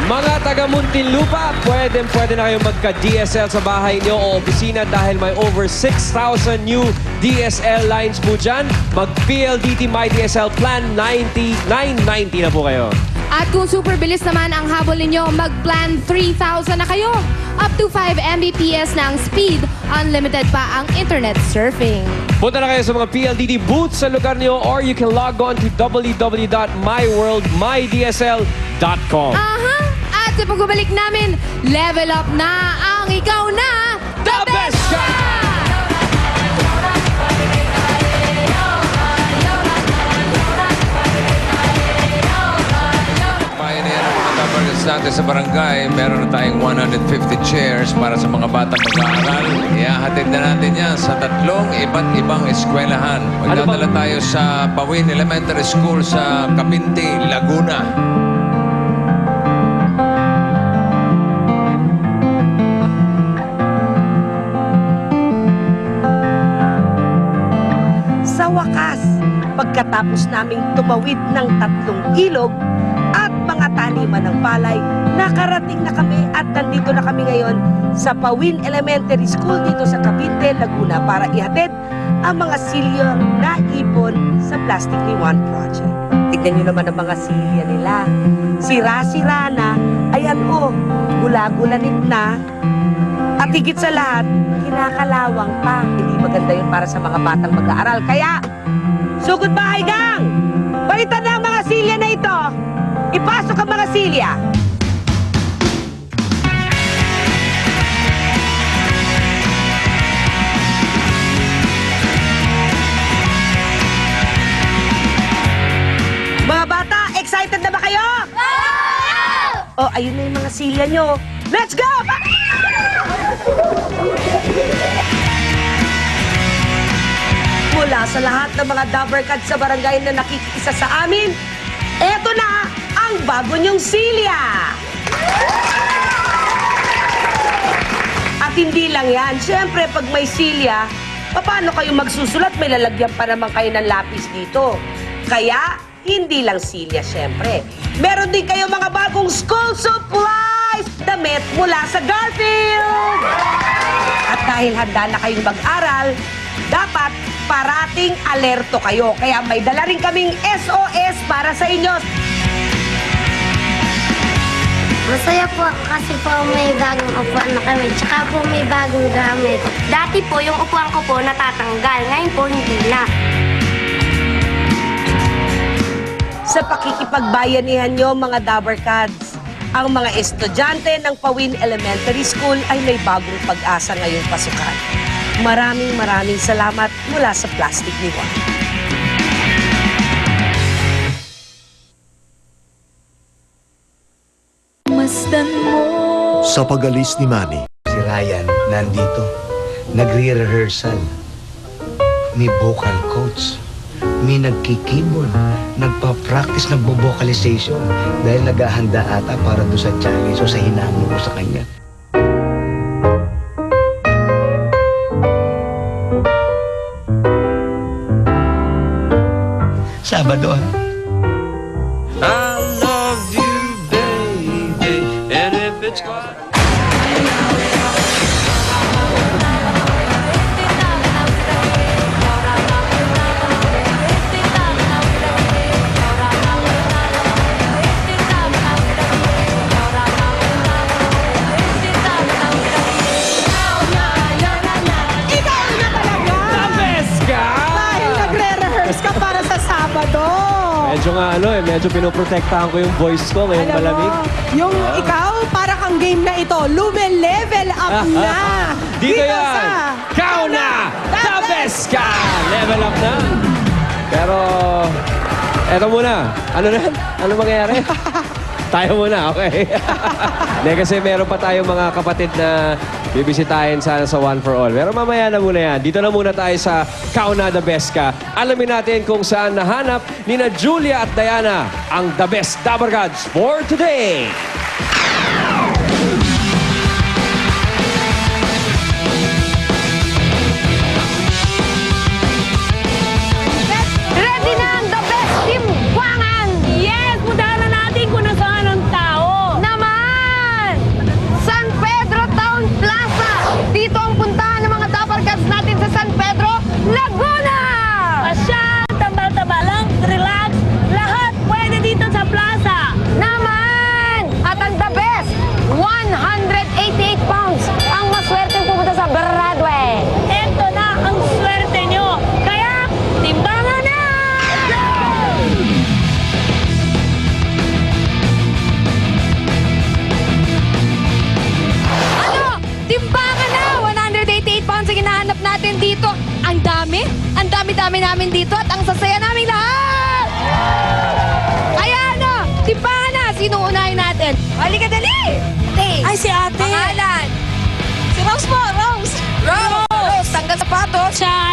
Mga taga Muntinlupa, pwede na kayong magka-DSL sa bahay niyo o opisina dahil may over 6,000 new DSL lines po dyan. Mag-PLDT My DSL Plan 990 na po kayo. At kung super bilis naman ang habol ninyo, mag-plan 3,000 na kayo. Up to 5 Mbps na ang speed. Unlimited pa ang internet surfing. Punta na kayo sa mga PLDT booths sa lugar niyo or you can log on to www.myworldmydsl.com. Aha! At sa pagbabalik namin, level up na ang ikaw na The Best Ka! Pioneer ang mga Dabarkads natin sa barangay. Meron na tayong 150 chairs para sa mga batang mag-aaral. Ihahatid na natin yan sa 3 tatlong iba't ibang eskwelahan. Magdadala tayo sa Pawin Elementary School sa Kapinti, Laguna. Sa wakas, pagkatapos naming tumawid ng 3 ilog at mga taniman ng palay, nakarating na kami at nandito na kami ngayon sa Pawin Elementary School dito sa Cavite, Laguna para ihatid ang mga silyang naipon sa Plastic Me One Project. Tignan nyo naman ang mga silya nila. Sira-sira na, ayan o, gula-gulanit na. At higit sa lahat, kinakalawang pa. Hindi maganda yun para sa mga batang mag-aaral. Kaya, sugod bahay gang! Balitan na ang mga silya na ito. Ipasok ang mga silya. Mga bata, excited na ba kayo? Oh, ayun na yung mga silya nyo. Let's go! Mula sa lahat ng mga Dabbercats sa barangay na nakikisa sa amin, eto na ang bago nyong silya! At hindi lang yan, syempre pag may silya, paano kayo magsusulat? May lalagyan pa naman kayo ng lapis dito. Kaya, hindi lang silya syempre. Meron din kayo mga bagong school supplies! Damit mula sa Garfield! At dahil handa na kayong mag-aral, dapat parating alerto kayo. Kaya may dala rin kaming SOS para sa inyo. Masaya po kasi po may bagong upuan na kami, tsaka po may bagong gamit. Dati po yung upuan ko po natatanggal, ngayon po hindi na. Sa pakikipagbayanihan nyo mga Dabbercats, ang mga estudyante ng Pawin Elementary School ay may bagong pag-asa ngayong pasukan. Maraming salamat mula sa Plastic Me One. Masdan mo. Sa pag-alis ni Manny, Si Ryan, nandito. Nagre-rehearsal. May vocal coach. May nagkikeyboard. Nagpa-practice ng vocalization dahil naghahanda ata para doon sa challenge o sa hinamon ko sa kanya. Sabado, ha? I love you, baby, and if it's Medyo nga medyo pinoprotektahan ko yung voice ko ngayong Alam malamig. mo, yung ikaw, para kang game na ito, level up na. Dito yan! sa Kauna! The best ka! Level up na! Pero, eto muna. Ano na? Ano mangyayari? Tayo muna, okay? Hindi, kasi meron pa tayong mga kapatid na bibisitahin sana sa One for All. Pero mamaya na muna yan. Dito na muna tayo sa Kauna The Best Ka. Alamin natin kung saan nahanap ni na Julia at Diana ang The Best Dabbercats for today. Ready na ang The Best Team Buangan! Yes! Puntahan na natin kung nasaan ang tao. Naman! San Pedro Town Plaza! Dito ang puntahan ng mga Dabbercats natin sa San Pedro, Laguna! Pasyal, tambal-taba lang, relax. Lahat pwede dito sa plaza. Naman! At ang The Best, 188 pounds ang maswerte pumunta sa Broadway. Ito na ang swerte nyo. Kaya, timbangan na! Ano? Timbangan na! 188 pounds ang hinahanap natin dito. Ang dami namin dito at ang sasaya naming lahat! Kaya ano? Timbangan na! Sino unahin natin? Halika dali! Ay, si ate! Pangalan? Si Rose po, Rose! Rose! Tanggal sapatos! Siya!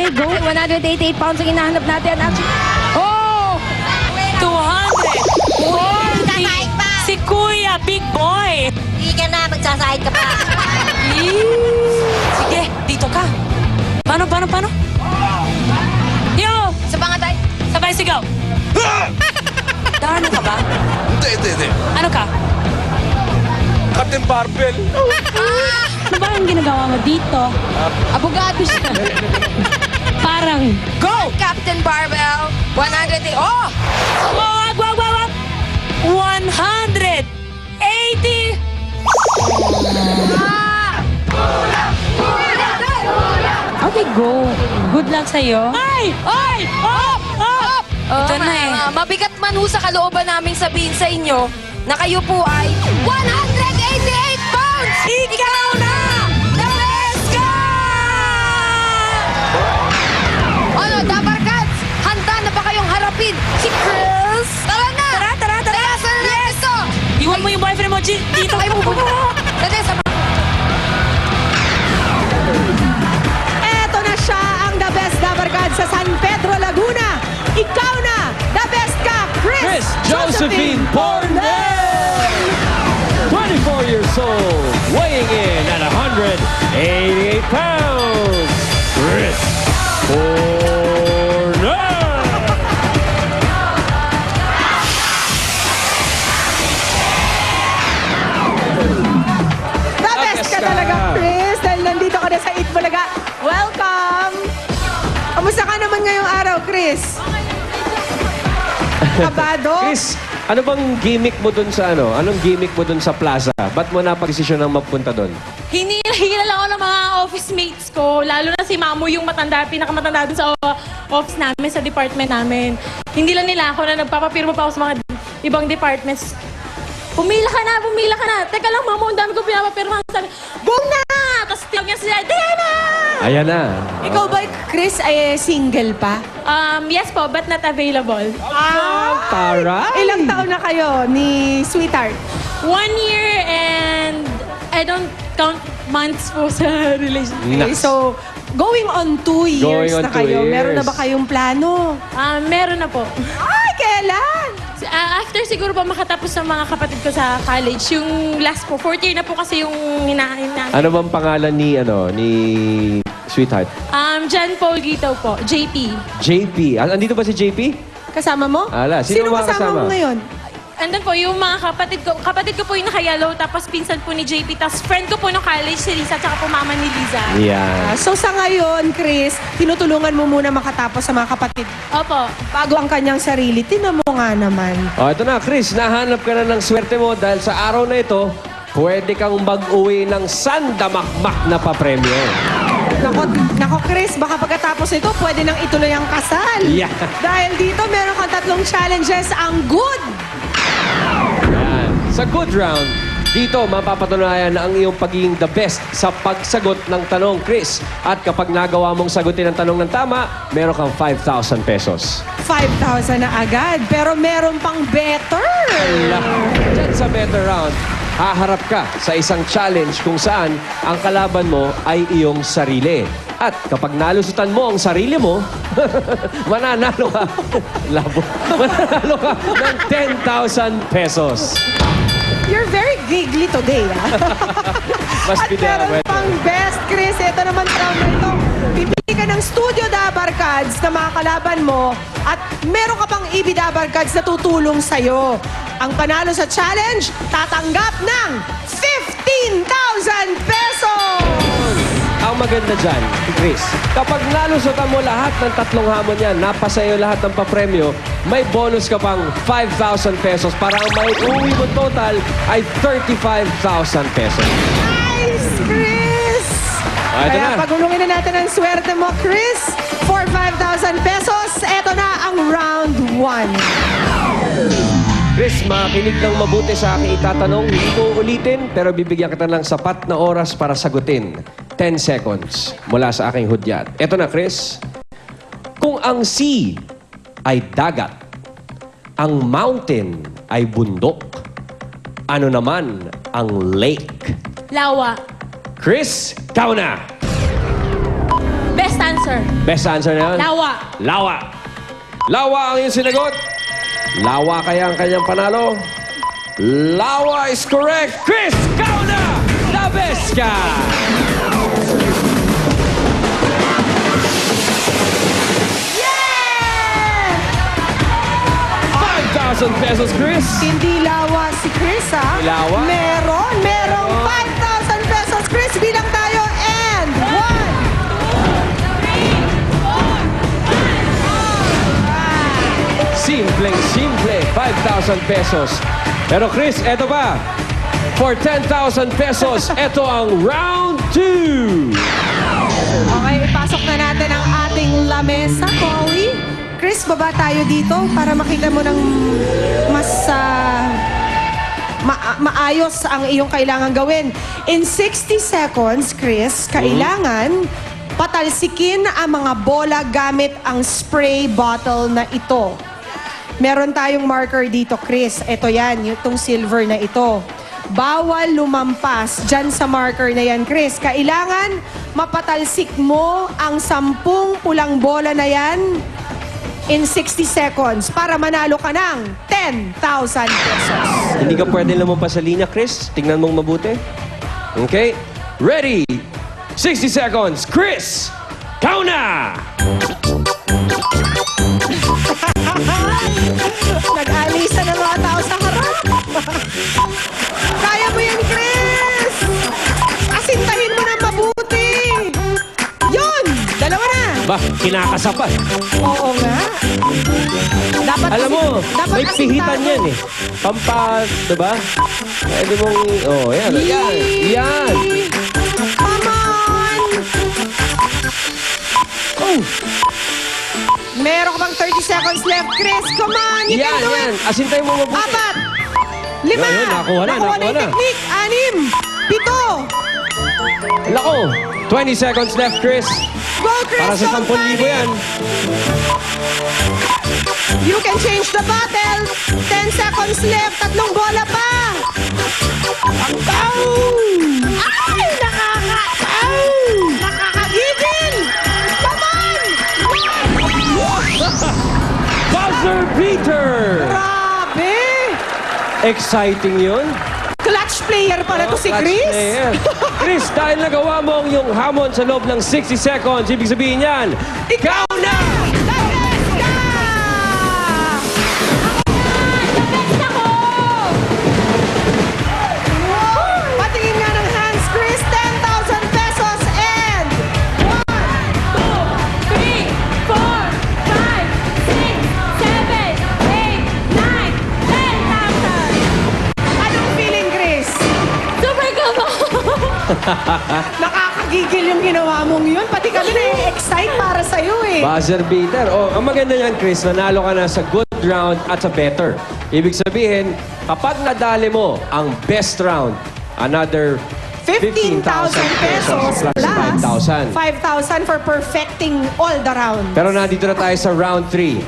Okay, go. 188 pounds ang hinahanap natin. Actually, Oh! 240. Si Kuya, big boy. Hindi ka na, magsasahid ka pa. Sige, dito ka. Paano? Yo! sabangan tayo. Sabay sigaw. Ano ka ba? Hindi. Ano ka? Captain Barbell. Ano ba ang ginagawa mo dito? Abogado siya. Parang, Go! Captain Barbell, 180. Oh! Wag! 180! Okay, go. Good luck sa'yo. Ay! Up! Ito na eh. Mabigat man ho sa kalooban namin sabihin sa inyo na kayo po ay 188 pounds! Ikaw na! The best ka! Ano, Dabarkats? Handa na ba kayong harapin si Chris? Tara na! Tara! Saan na ito? Iwan mo yung boyfriend mo, dito. Ay, Dati, sama. Eto na siya ang the best Dabarkad sa San Pedro, Laguna. Ikaw na, the best ka, Chris Josephine Pornell! 24 years old, weighing in at 188 pounds. Chris Pornell! The best ka talaga, Chris. Dahil nandito ka na sa Eat Bulaga. Welcome! Kamusta ka naman ngayong araw, Chris? Kabado? Chris, ano bang gimmick mo dun sa ano? Anong gimmick mo dun sa plaza? Ba't mo napag-desisyon ng magpunta dun? Hinihila lang ako ng mga office mates ko. Lalo na si Mamu, yung pinakamatanda dun sa office namin, sa department namin. Hindi lang nila ako na nagpapapirma pa ako sa mga ibang departments. Pumila ka na. Teka lang, Mamu, ang dami ko pinapapirma. Sabi, boom na! Tapos tiyag niya sila, Diana! Ayan na. Ikaw ba, Chris, ay single pa? Yes po, but not available. Tara! Ilang taon na kayo ni Sweetheart? 1 year and I don't count months po sa relationship. Okay, so, going on 2 years Going on na kayo. 2 years. Meron na ba kayong plano? Meron na po. Ay, kailan? After siguro po makatapos ng mga kapatid ko sa college, yung last po, 4th year na po kasi yung hinahin namin. Ano bang pangalan ni Sweetheart? John Paul Gito po, JP. JP. Andito ba si JP? Kasama mo? Ala, sino Sino mga kasama kasama? mo ngayon? Andun po, yung mga kapatid ko po yung naka-yellow, tapos pinsan po ni JP, tapos friend ko po no college, si Lisa, tsaka po mama ni Liza. Yan. So sa ngayon, Chris, tinutulungan mo muna makatapos sa mga kapatid. Opo. Bago ang kanyang sarili. Tinan mo nga naman. O, ito na, Chris. Nahanap ka na ng swerte mo dahil sa araw na ito, pwede kang mag-uwi ng sandamakmak na papremyo. Nako, Chris, baka pagkatapos nito, pwede nang ituloy ang kasal. Yeah. Dahil dito, meron kang 3 challenges. Ang good! Yan. Sa good round, dito mapapatunayan na ang iyong pagiging the best sa pagsagot ng tanong, Chris. At kapag nagawa mong sagutin ang tanong ng tama, meron kang 5,000 pesos. 5,000 na agad. Pero meron pang better. Diyan sa better round, haharap ka sa isang challenge kung saan ang kalaban mo ay iyong sarili. At kapag nalusutan mo ang sarili mo, mananalo ka. Labo. Mananalo ka ng 10,000 pesos. You're very giggly today, ah. Mas At meron pinawet. pang best, Chris. Ito naman round na ito. Pipili ka ng Studio Dabarkads na mga kalaban mo at meron ka pang EB Dabarkads na tutulong sa'yo. Ang panalo sa challenge, tatanggap ng 15,000 pesos! Ang maganda dyan, Chris, kapag nalusutan mo lahat ng 3 hamon yan, napasayo lahat ng papremyo, may bonus ka pang 5,000 pesos para ang may uwi mo total ay 35,000 pesos. Nice, Chris! Ito Kaya na. pagulungin na natin ang swerte mo, Chris. For 5,000 pesos, eto na ang round 1. Chris, makinig ng mabuti sa aking itatanong. Hindi ko ulitin, pero bibigyan kita ng sapat na oras para sagutin. 10 seconds mula sa aking hudyat. Ito na, Chris. Kung ang sea ay dagat, ang mountain ay bundok, ano naman ang lake? Lawa. Chris, kau na! Best answer. answer. Best answer na yun? Lawa. Lawa. Lawa ang iyong sinagot. Lawa kaya ang kanyang panalo. Lawa is correct. Chris Kauna, the best ka. 5,000 pesos, Chris. Hindi lawa si Chris, ha? Lawa? Merong 5,000 pesos, Chris. Bilang tayo. And 1, Simpleng-simple, 5,000 pesos. Pero Chris, eto pa. For 10,000 pesos, eto ang round 2. Okay, ipasok na natin ang ating lamesa, Chloe. Chris, baba tayo dito para makita mo ng mas maayos ang iyong kailangan gawin. In 60 seconds, Chris, kailangan patalsikin ang mga bola gamit ang spray bottle na ito. Meron tayong marker dito, Chris. Ito yan, itong silver na ito. Bawal lumampas dyan sa marker na yan, Chris. Kailangan mapatalsik mo ang 10 pulang bola na yan in 60 seconds para manalo ka ng 10,000 pesos. Hindi ka pwede lumampas sa linya, Chris. Tingnan mong mabuti. Okay? Ready? 60 seconds. Chris! Kauna! Nag-alisa ng mga tao sa harap. Kaya mo yan, Chris! Asintahin mo ng mabuti. Yun! Dalawa na. Ba, kinakasapan. Oo nga. Dapat Alam mo, dapat may pihitan asintado. yan eh. Pampas, diba? Pwede mong, oh, yan. Yan. Yan. Come on! Oh! Meron ka bang 30 seconds left, Chris? Come on! You Yan, can do yan. it! Asintay mo mabuti. 4, 5, Yun, nakuha na, nakuha na nakuha yung na. technique. 6, 7. Lako, 20 seconds left, Chris. Go, Chris! Para sa 10,000 yan. You can change the bottle. 10 seconds left. 3 bola pa. Ay! Nakakagigil! Come on! Buzzer beater! Grabe! Exciting yun. Clutch player pala to si Clutch Chris. player. Chris, dahil nagawa mo ang iyong hamon sa loob ng 60 seconds, ibig sabihin yan, ikaw na! Patingin nga ng hands, Chris. 10,000 pesos and 10,000. Anong feeling, Chris? Super kamo! Nakakagigil yung ginawa mong yun. Pati kami na-excite para sa'yo eh. Buzzer beater. Oh, ang maganda niyan, Chris, nanalo ka na sa good round at sa better. Ibig sabihin, kapag nadali mo ang best round, another 15,000 pesos plus 5,000. 5,000 for perfecting all the round. Pero nandito na tayo sa round 3.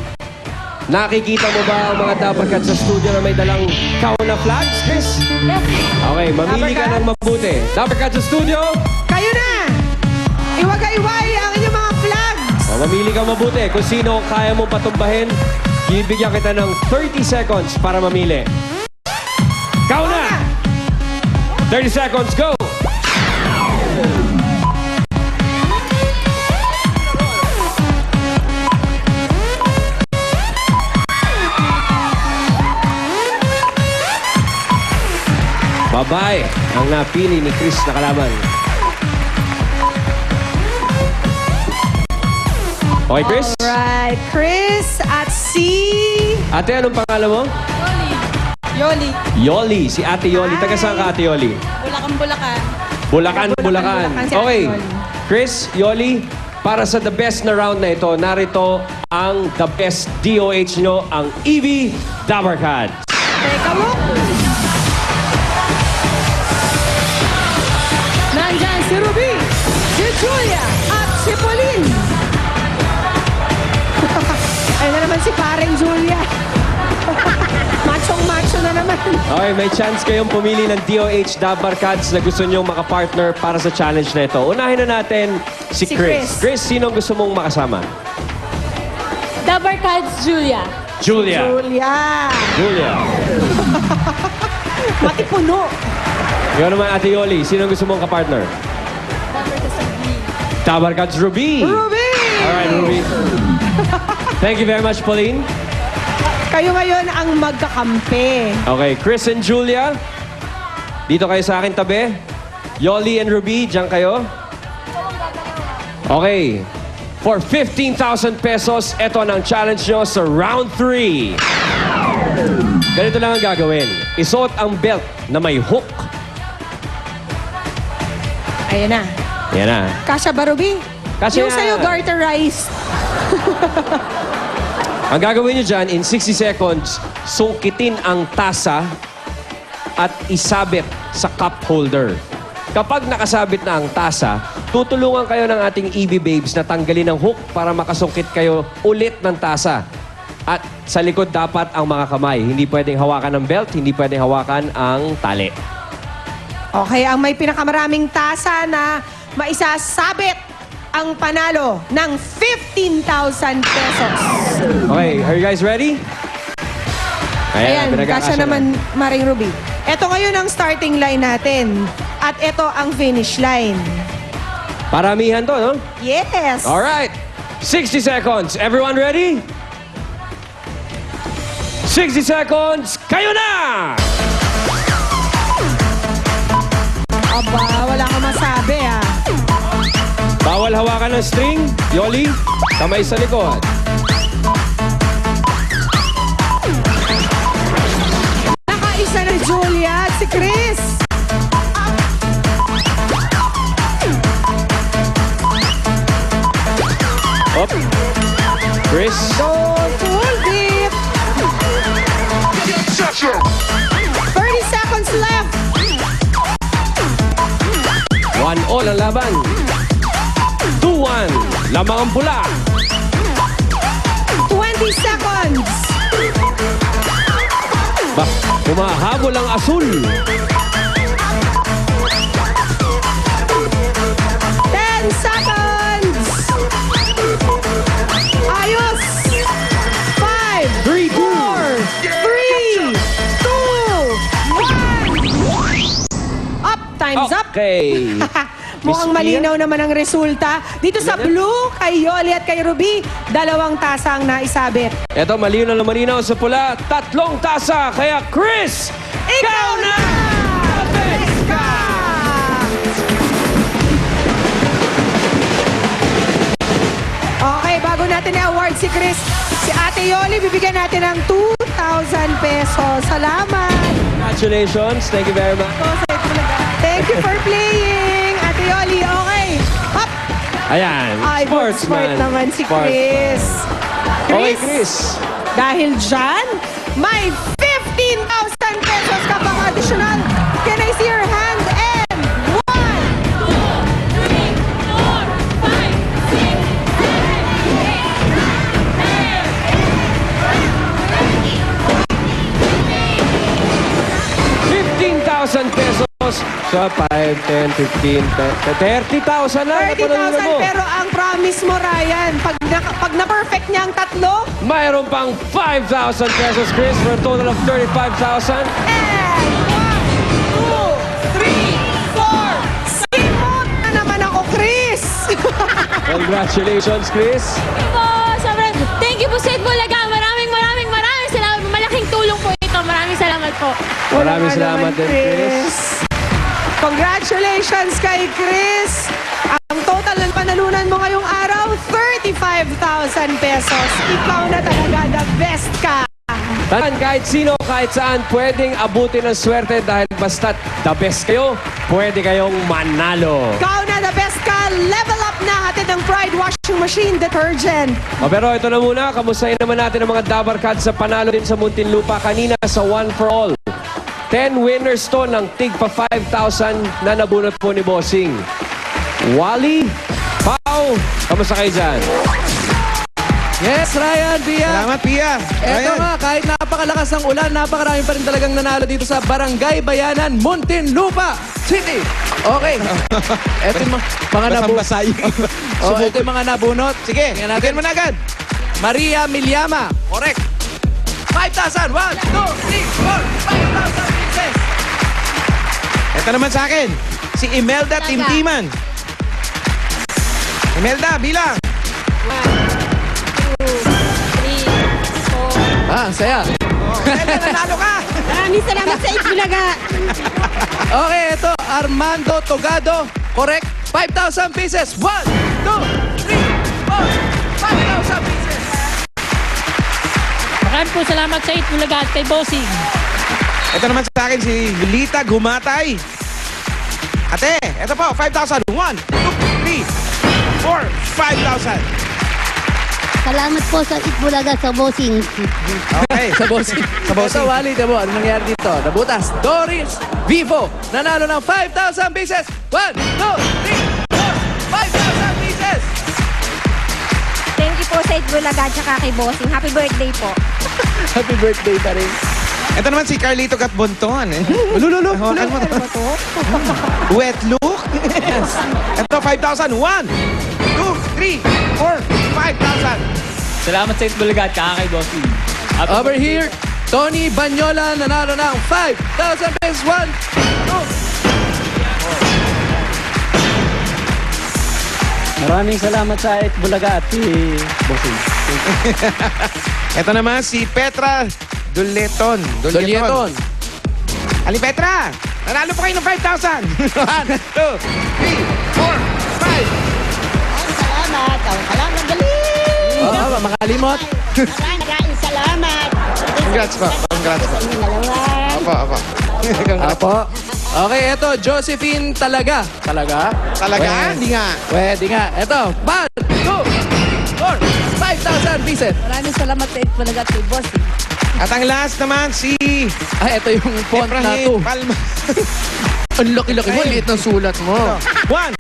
Nakikita mo ba ang mga dabarkat sa studio na may dalang Kauna flags, Chris? Okay, mamili ka ng mabuti. Dabarkat sa studio? Kayo na! Iwagay-iway ang inyong mga flags! Mamili ka mabuti kung sino ang kaya mong patumbahin. Bibigyan kita ng 30 seconds para mamili. Kauna! 30 seconds, go! Babae ang napili ni Chris na kalaban. Okay, Chris? Alright, Chris at si... Ate, anong pangalan mo? Yoli. Yoli. Si Ate Yoli. Taga saan ka, Ate Yoli? Bulacan. Bulacan. Bulacan si Ate Okay. Yoli. Chris, Yoli, para sa the best na round na ito, narito ang the best DOH nyo, ang EV Dabarkad. Teka mo! Nandyan si Ruby, si Julia, at si Pauline. Ayun na naman si pareng Julia. Machong-macho na naman. Okay, may chance kayong pumili ng DOH Dabar Cards na gusto nyong makapartner para sa challenge na ito. Unahin na natin si Si Chris. Chris. Chris, sino gusto mong makasama? Dabar Cards, Julia. Julia. Julia. Julia. Matipuno. Ikaw naman, Ate Yoli, sino gusto mong kapartner? Dabar Cards, Ruby. Ruby! Alright, Ruby. Thank you very much, Pauline. Kayo ngayon ang magkakampi. Okay, Chris and Julia, dito kayo sa akin tabi. Yoli and Ruby, diyan kayo. Okay, for 15,000 pesos, ito ang challenge nyo sa round 3. Ganito lang ang gagawin. Isuot ang belt na may hook. Ayan na. Yan na. Kasha ba, Ruby? Kasha Yung yan. sa'yo, garterized. Ang gagawin nyo dyan, in 60 seconds, sungkitin ang tasa at isabit sa cup holder. Kapag nakasabit na ang tasa, tutulungan kayo ng ating EB Babes na tanggalin ang hook para makasungkit kayo ulit ng tasa. At sa likod dapat ang mga kamay. Hindi pwedeng hawakan ng belt, hindi pwedeng hawakan ang tali. Okay, ang may pinakamaraming tasa na maisasabit ang panalo ng 15,000 pesos. Okay, are you guys ready? Ayan, pinagkakasya kasya naman, Maring Ruby. Ito ngayon ang starting line natin. At ito ang finish line. Paramihan to, no? Yes! Alright, 60 seconds. Everyone ready? 60 seconds, kayo na! Aba, wala kang masabi ah. Bawal hawakan ng string. Yoli, kamay sa likod. Nakaisa na Julia at si Chris. Up. Chris. Go full deep. 30 seconds left. 1-all ang laban. 2-1. Lamang ang pula. 20 seconds. Ba, humahabol ang asul. 10 seconds. Ayos. 5, 3, 2. 4, 3, 2, 1. Up. Time's up. Okay. Mukhang malinaw naman ang resulta. Dito sa blue, kay Yoli at kay Ruby, 2 tasa ang naisabit. Eto, malinaw na malinaw sa pula. 3 tasa. Kaya Chris, ikaw na! Best ka! Okay, bago natin i-award si Chris, si Ate Yoli, bibigyan natin ng 2,000 pesos. Salamat! Congratulations. Thank you very much. Thank you for playing, Ate Yoli. Okay, hop! Ayan. Ay, smart naman si Chris. Okay, Chris. Dahil dyan, may 15,000 pesos ka pang additional. Can I see your hand? And 1, 2, 3, 4, 15,000 pesos. So, 5, 10, 15, 30,000 na. 30,000 pero ang promise mo, Ryan, pag na-perfect niya ang 3, mayroon pang 5,000 pesos, Chris, for a total of 35,000. and 1, 2, 3, 4, simot na naman ako, Chris! Congratulations, Chris. Po, sobrang thank you po sa Bulaga. Maraming salamat. Malaking tulong po ito. Maraming salamat po. Maraming salamat din, Chris. Congratulations kay Chris! Ang total ng panalunan mo ngayong araw, 35,000 pesos. Ikaw na talaga the best ka! Tandaan, kahit sino, kahit saan, pwedeng abutin ng swerte dahil basta't the best kayo, pwede kayong manalo. Ikaw na the best ka! Level up na hatid ng Pride Washing Machine Detergent. Pero ito na muna, kamustahin naman natin ang mga Dabar Cards sa panalo din sa Muntinlupa kanina sa One for All. 10 winners to ng tigpa 5,000 na nabunot po ni Bossing. Wally, Pao, kamusta kayo dyan? Yes, Ryan, Pia. Salamat, Pia. Eto Ryan. nga, kahit napakalakas ng ulan, napakarami pa rin talagang nanalo dito sa Barangay Bayanan, Muntinlupa City. Okay. Eto yung mga Basang-basa ito yung mga nabunot. Sige, Tingnan natin mo na agad. Maria Milyama. Correct. 5,000. 1, 2, 3, 4, 5,000 pieces. Ito naman sa akin, si Imelda Timtiman. Imelda, bilang. 1, 2, 3, 4. Ah, ang saya. Imelda, nanalo ka. Maraming salamat sa Itbulaga. Okay, ito, Armando Togado. Correct. 5,000 pieces. 1, 2, 3, 4, 5,000 pieces. Maraming po salamat sa Itbulaga at kay Bossing. Ito naman sa akin, si Lita Gumatay. Ate, ito po, 5,000. 1, 2, 3, 4, 5,000. Salamat po sa Itbulaga sa bossing. Okay. Sa bossing. Sa bossing. Ito, Wally, diba? Ano nangyari dito? Nabutas. Doris Vivo. Nanalo ng 5,000 pieces. 1, 2, 3, 4, 5,000 pieces. Thank you po sa Itbulaga at saka kay Bossing. Happy birthday po. Happy birthday pa rin. Ito naman si Carlito Gatbonton. Lululo. Hawakan mo to. Wet look. Yes. Ito, 5,000. 1, 2, 3, 4, 5,000. Salamat sa Itbulaga at kay Bossing. Over here, Tony Banyola nanalo ng 5,000 pesos. 1, 2. Maraming salamat sa Itbulaga at Bossing. Ito naman si Petra Duleton. Ali Petra, nanalo po kayo ng 5,000. 1, 2, 3, 4, 5. Salamat. Salamat, galing. Oo, makalimot. Maraming salamat. Congrats po. Congrats po. Apo, apo. Apo. Okay, ito, Josephine Talaga. Talaga? Talaga? Hindi nga. Pwede nga. Ito, 1, 2, 4, 5,000 pieces. Maraming salamat sa Itbulaga at kay bossing. At ang last naman si Ay, ito yung font na to. Efrain Palma. Ang laki-laki mo, liit ng sulat mo. 1, 2,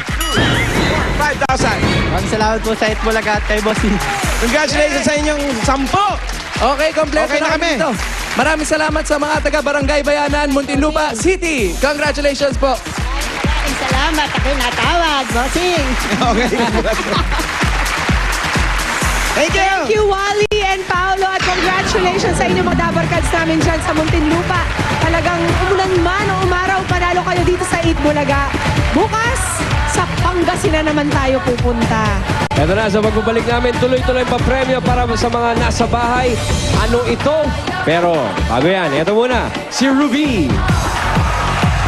5,000. Maraming salamat po sa Itbulaga at kay Bossing. Congratulations sa inyong 10. Okay, kompleto Okay na kami. dito. Maraming salamat sa mga taga Barangay Bayanan, Muntinlupa City. Congratulations po. Maraming salamat. Ako'y natawag, bossing. Okay. Thank you. Thank you, Wally and Paolo. At congratulations sa inyo mga Dabarkads namin dyan sa Muntinlupa. Talagang umulan man o umaraw, panalo kayo dito sa Itbulaga. Bukas, sa Pangasinan naman tayo pupunta. Ito na, sa pagbabalik namin, tuloy-tuloy pa premyo para sa mga nasa bahay. Ano ito? Pero, bago yan, ito muna, si Ruby.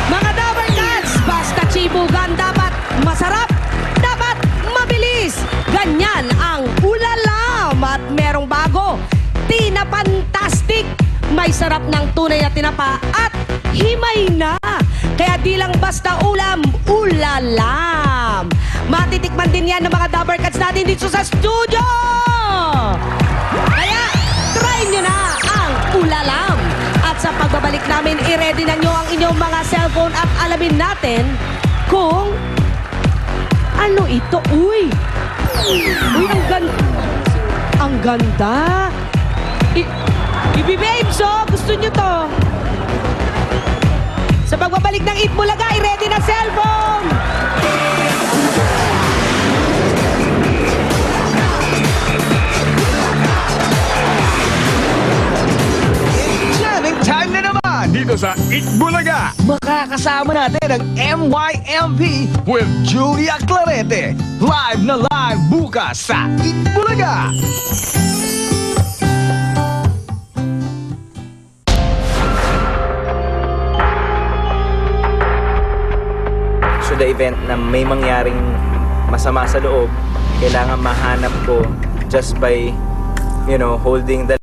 Mga Dabarkads, basta chibugan dapat masarap, dapat mabilis. Ganyan ang ulalam at merong bago. Tina Fantastic. May sarap ng tunay na tinapa at himay na. Kaya di lang basta ulam, ulalam. Matitikman din yan ng mga Dabarkads natin dito sa studio. Kaya try nyo na ang ulalam. At sa pagbabalik namin, i-ready na nyo ang inyong mga cellphone at alamin natin kung ano ito. Uy, ang ganda. Ang ganda. Bibi Babes, oh, gusto nyo to. Sa pagbabalik ng Itbulaga, i-ready na cellphone. Jamming time na naman dito sa Itbulaga. Makakasama natin ang MYMP with Julia Clarete. Live na live bukas sa Itbulaga. So the event na may mangyaring masama sa loob, kailangan mahanap ko just by, holding the